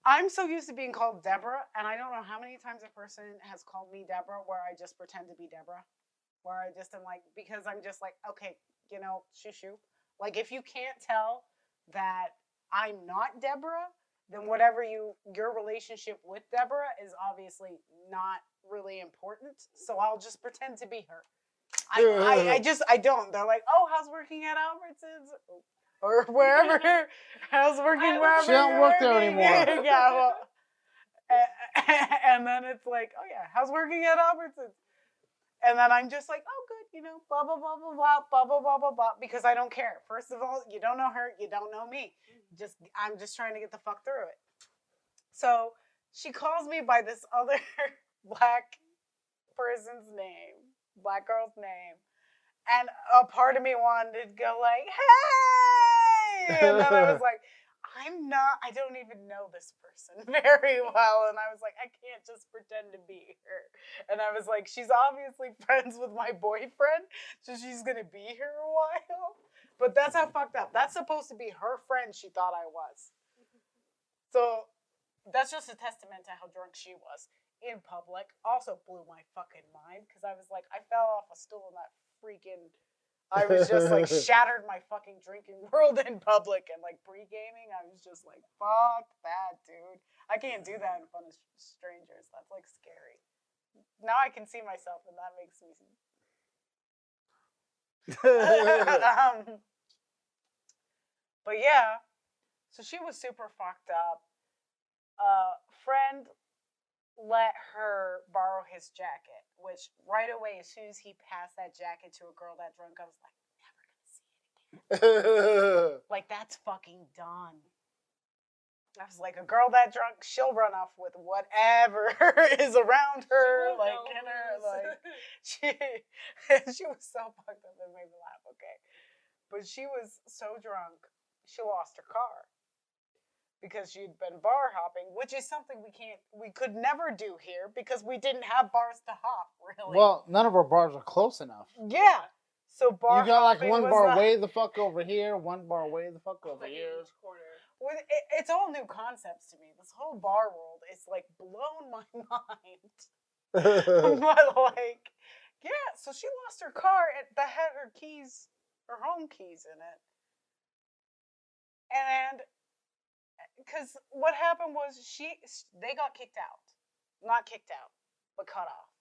I'm so used to being called Deborah, and I don't know how many times a person has called me Deborah where I just pretend to be Deborah. Where I just am like, because I'm just like, okay, shoo. Like, if you can't tell that I'm not Deborah, then whatever your relationship with Deborah is obviously not really important. So I'll just pretend to be her. I don't. They're like, oh, how's working at Albertsons? Or wherever. How's working wherever. She don't work there anymore. Yeah, well. And then it's like, oh yeah, how's working at Albertsons? And then I'm just like, oh, good, blah, blah, blah, blah, blah, blah, blah, blah, blah, blah, because I don't care. First of all, you don't know her, you don't know me. I'm just trying to get the fuck through it. So she calls me by this other black person's name, black girl's name. And a part of me wanted to go like, hey! And then I was like, I don't even know this person very well. And I was like, I can't just pretend to be her. And I was like, she's obviously friends with my boyfriend, so she's going to be here a while. But that's how fucked up. That's supposed to be her friend she thought I was. So that's just a testament to how drunk she was in public. Also blew my fucking mind because I was like, I fell off a stool in that freaking... I was just like shattered my fucking drinking world in public and like pre-gaming. I was just like, fuck that, dude. I can't do that in front of strangers. That's like scary. Now I can see myself and that makes me. But yeah, so she was super fucked up. Friend let her borrow his jacket, which right away, as soon as he passed that jacket to a girl that drunk, I was like, never gonna see it again. Like, that's fucking done. I was like, a girl that drunk, she'll run off with whatever is around her, like in her, like she was so fucked up. It made me laugh. Okay, but she was so drunk, she lost her car because she'd been bar hopping, which is something we could never do here because we didn't have bars to hop. Really. Well, none of our bars are close enough. Yeah. So bar you got like hopping one was bar not- way the fuck over here, one bar way the fuck over Like here. in each corner. Well, it's all new concepts to me. This whole bar world is like blown my mind. But like, yeah. So she lost her car that had her keys, her home keys in it, and because what happened was they got kicked out, not kicked out, but cut off.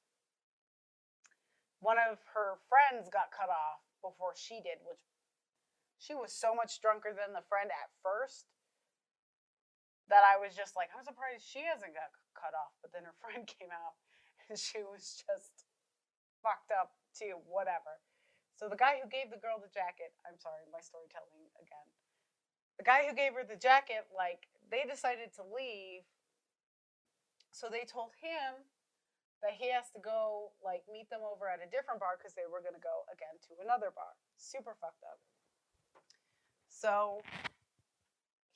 One of her friends got cut off before she did, which she was so much drunker than the friend at first that I was just like, I'm surprised she hasn't got cut off. But then her friend came out and she was just fucked up too, whatever. So the guy who gave the girl the jacket, I'm sorry, my storytelling again. The guy who gave her the jacket, like, they decided to leave. So they told him that he has to go, like, meet them over at a different bar because they were going to go, again, to another bar. Super fucked up. So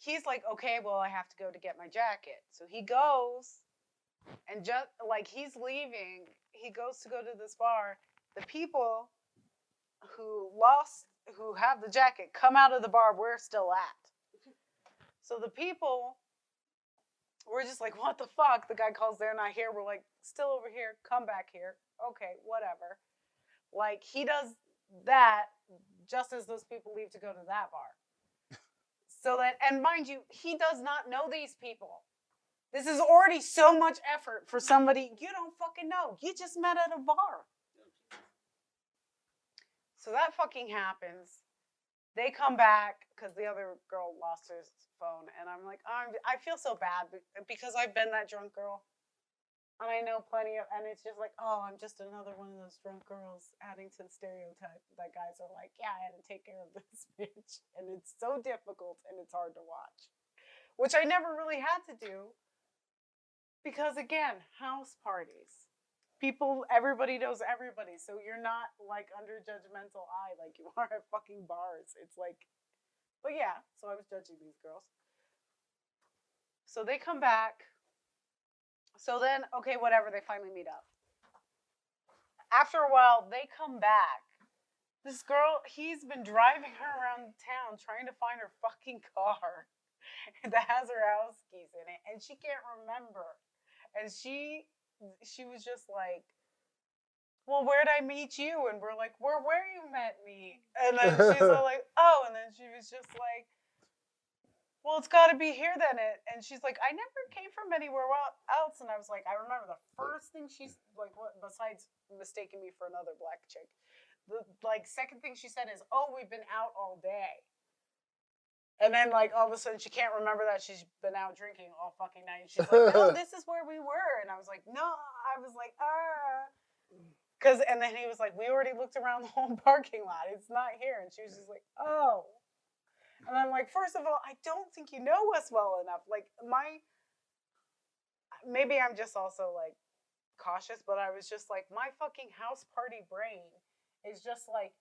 he's like, okay, well, I have to go to get my jacket. So he goes, and just, like, he's leaving. He goes to go to this bar. The people who have the jacket come out of the bar we're still at. So the people were just like, what the fuck? The guy calls, they're not here. We're like, still over here. Come back here. Okay, whatever. Like, he does that just as those people leave to go to that bar. So that, and mind you, he does not know these people. This is already so much effort for somebody you don't fucking know. You just met at a bar. So that fucking happens. They come back because the other girl lost her phone. And I'm like, I feel so bad because I've been that drunk girl. And I know plenty of, and it's just like, oh, I'm just another one of those drunk girls adding to the stereotype that guys are like, yeah, I had to take care of this bitch. And it's so difficult and it's hard to watch. Which I never really had to do. Because again, house parties. Everybody knows everybody. So you're not like under judgmental eye like you are at fucking bars. It's like, but yeah, so I was judging these girls. So they come back. So then, okay, whatever, they finally meet up. After a while, they come back. This girl, he's been driving her around town trying to find her fucking car that has her house keys in it, and she can't remember. And she was just like, well, where'd I meet you? And we're like, where you met me? And then she's all like, oh, and then she was just like, well, it's got to be here then. And she's like, I never came from anywhere else. And I was like, I remember the first thing she's like, what, besides mistaking me for another black chick, the like second thing she said is, oh, we've been out all day. And then like all of a sudden she can't remember that she's been out drinking all fucking night. And she's like, no, this is where we were. And I was like, no, I was like, and then he was like, we already looked around the whole parking lot. It's not here. And she was just like, oh. And I'm like, first of all, I don't think you know us well enough. Like, maybe I'm just also, like, cautious, but I was just like, my fucking house party brain is just like,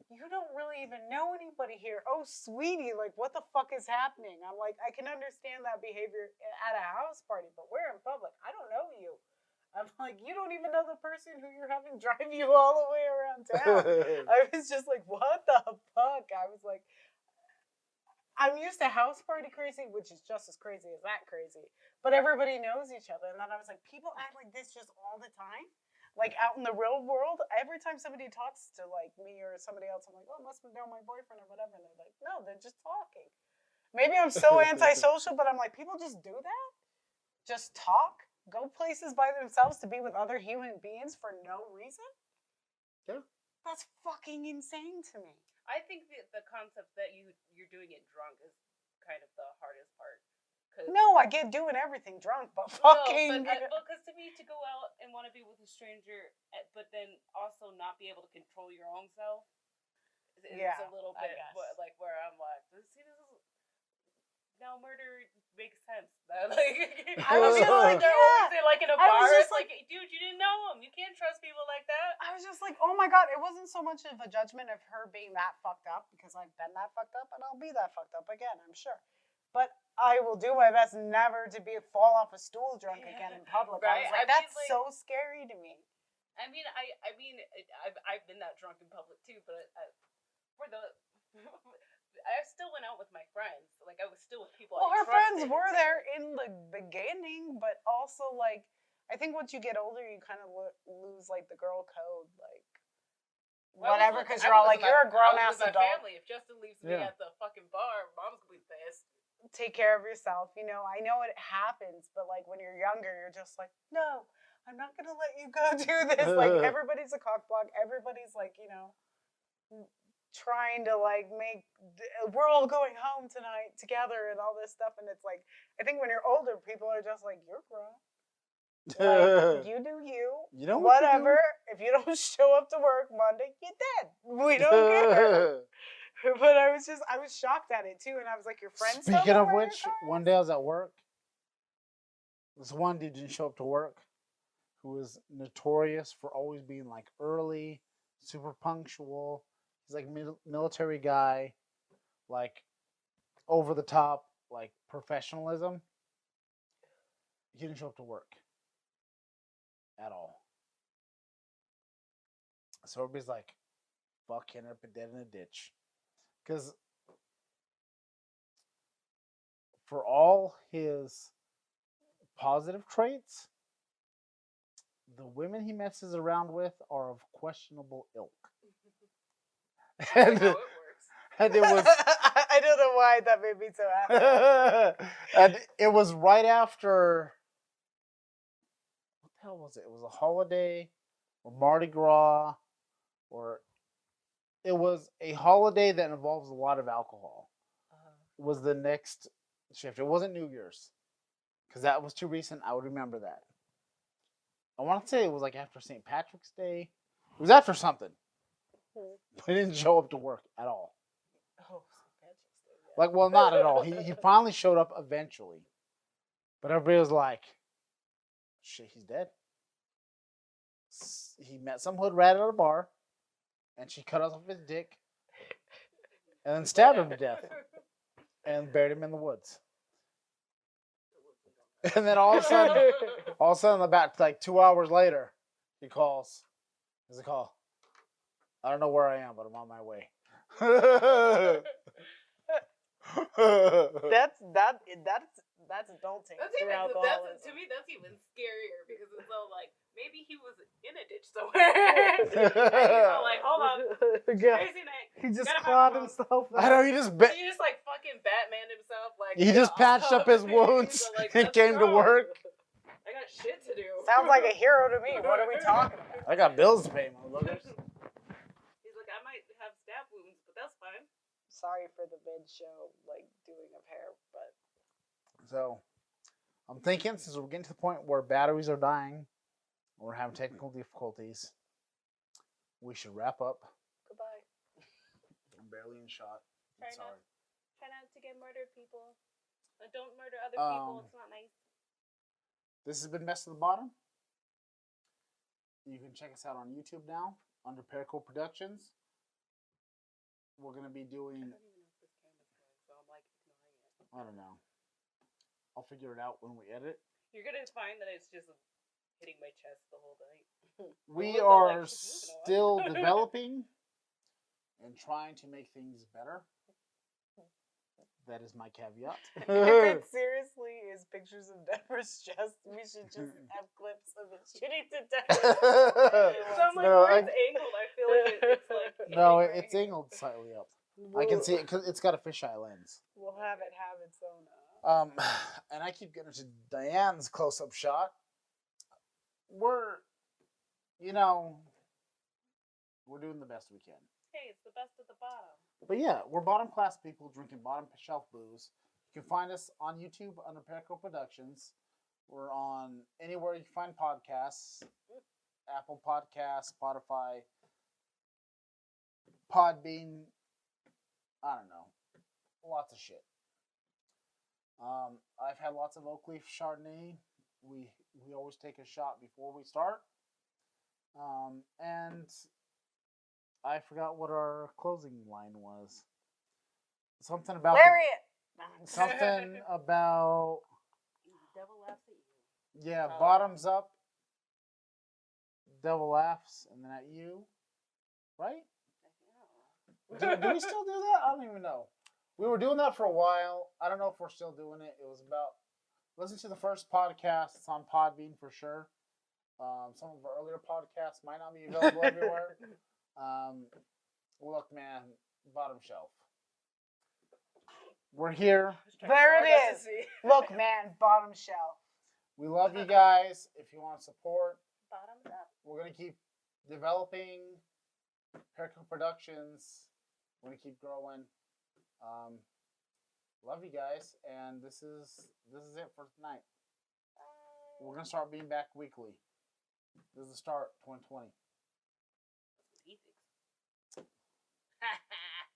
you don't really even know anybody here. Oh, sweetie, like, what the fuck is happening? I'm like, I can understand that behavior at a house party, but we're in public. I don't know you. I'm like, you don't even know the person who you're having drive you all the way around town. I was just like, what the fuck? I was like, I'm used to house party crazy, which is just as crazy as that crazy. But everybody knows each other. And then I was like, people act like this just all the time? Like out in the real world, every time somebody talks to like me or somebody else, I'm like, oh, must know my boyfriend or whatever. And they're like, no, they're just talking. Maybe I'm so antisocial, but I'm like, people just do that? Just talk? Go places by themselves to be with other human beings for no reason? Yeah. That's fucking insane to me. I think the concept that you're doing it drunk is kind of the hardest part. No, I get doing everything drunk, but fucking. No, because to me, to go out and want to be with a stranger, but then also not be able to control your own self, is a little bit like where I'm like, see, this is now murder makes sense. I was just like, they're always in, like in a I was bar. just It's like, dude, you didn't know him. You can't trust people like that. I was just like, oh my god, it wasn't so much of a judgment of her being that fucked up because I've been that fucked up and I'll be that fucked up again, I'm sure. But I will do my best never to fall off a stool drunk again in public. Right? I was like, I mean, that's so scary to me. I mean, I've been that drunk in public too, but for the. I still went out with my friends. Like, I was still with people. Well, I her friends trusted. were there in the beginning, but also, like, I think once you get older, you kind of lose, like, the girl code, like, whatever, because you're all like, you're a grown-ass adult. Family. If Justin leaves me at the fucking bar, mom's gonna be pissed. Take care of yourself, you know. I know it happens, but, like, when you're younger, you're just like, no, I'm not gonna let you go do this. Like, everybody's a cockblock. Everybody's, like, you know, trying to like we're all going home tonight together and all this stuff, and it's like I think when you're older, people are just like, you're grown, like, you do you know whatever. If you don't show up to work Monday, you're dead. We don't care. But I was shocked at it too, and I was like, your friends. Speaking of which, one day I was at work. This one dude didn't show up to work, who was notorious for always being like early, super punctual. He's like military guy, like over the top, like professionalism. He didn't show up to work at all. So everybody's like, fuck, he ended up dead in a ditch. Because for all his positive traits, the women he messes around with are of questionable ilk. And, how it works. And it was I don't know why that made me so happy. And it was right after, what the hell was it? It was a holiday or Mardi Gras, or it was a holiday that involves a lot of alcohol. It was the next shift. It wasn't New Year's, because that was too recent. I would remember that. I want to say it was like after St. Patrick's Day. It was after something. He didn't show up to work at all. Oh, like, well, not at all. He finally showed up eventually. But everybody was like, shit, he's dead. He met some hood rat at a bar, and she cut off his dick, and then stabbed him to death, and buried him in the woods. And then all of a sudden, about like 2 hours later, he calls. There's a call. I don't know where I am, but I'm on my way. That's adulting. To me, that's even scarier, because it's all like, maybe he was in a ditch somewhere. He's all like, hold on, crazy night. He just clawed himself. I know, he just like fucking Batman himself. Like, he just patched up his wounds and came to work. I got shit to do. Sounds like a hero to me. What are we talking about? I got bills to pay, motherfuckers. He's like, I might have stab wounds, but that's fine. Sorry for the mid-show, like, doing of hair, but... So, I'm thinking, since we're getting to the point where batteries are dying, we're having technical difficulties, we should wrap up. Goodbye. I'm barely in shot. Try not to get murdered, people. Don't murder other people. It's not nice. This has been Mess to the Bottom. You can check us out on YouTube now under Paracord Productions. We're going to be doing... I don't even know if this camera's going, so I'm like ignoring it. I don't know. I'll figure it out when we edit. You're going to find that it's just hitting my chest the whole night. We are still developing and trying to make things better. That is my caveat. If it seriously is pictures of Deborah's chest, we should just have clips of it shooting to death. So I'm like, where it's angled, I feel like it's like... No, it's angled slightly up. I can see it because it's got a fisheye lens. We'll have its own... And I keep getting to Diane's close-up shot. We're doing the best we can. Hey, it's the best at the bottom. But yeah, we're bottom-class people drinking bottom-shelf booze. You can find us on YouTube under Paracord Productions. We're on anywhere you find podcasts. Apple Podcasts, Spotify, Podbean. I don't know. Lots of shit. I've had lots of oak leaf Chardonnay. We always take a shot before we start. And I forgot what our closing line was. Something about Lariat. something about Devil laughs at you. yeah, bottoms up. Devil laughs, and then at you, right? Do we still do that? I don't even know. We were doing that for a while. I don't know if we're still doing it. It was about listen to the first podcast. It's on Podbean for sure. Some of our earlier podcasts might not be available everywhere. Look, man, bottom shelf. We're here. There it is. Look, man, bottom shelf. We love you guys. If you want support, Bottoms up. we're gonna keep developing Haircut Productions. We're gonna keep growing. Love you guys, and this is it for tonight. We're gonna start being back weekly. This is the start 2020.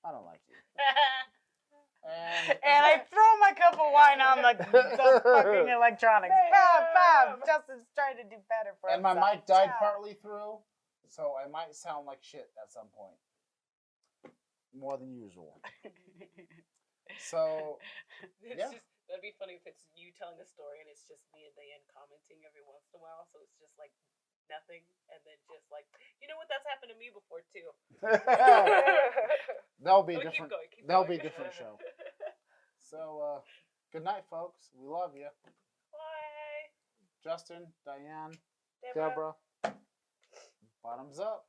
I don't like you. And I throw my cup of wine on the fucking electronics. Bam, bam. Justin's trying to do better for And my himself. mic died Ciao. partly through, so I might sound like shit at some point. More than usual. So, It's yeah. just, that'd be funny if it's you telling a story and it's just me and Diane commenting every once in a while. So it's just like nothing, and then just like, you know what? That's happened to me before too. that'll be a But different. keep going, keep That'll going. be a different show. So, good night, folks. We love you. Bye. Justin, Diane, Deborah. Deborah. Bottoms up.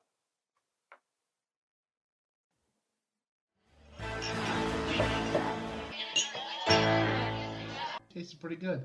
Tasted pretty good.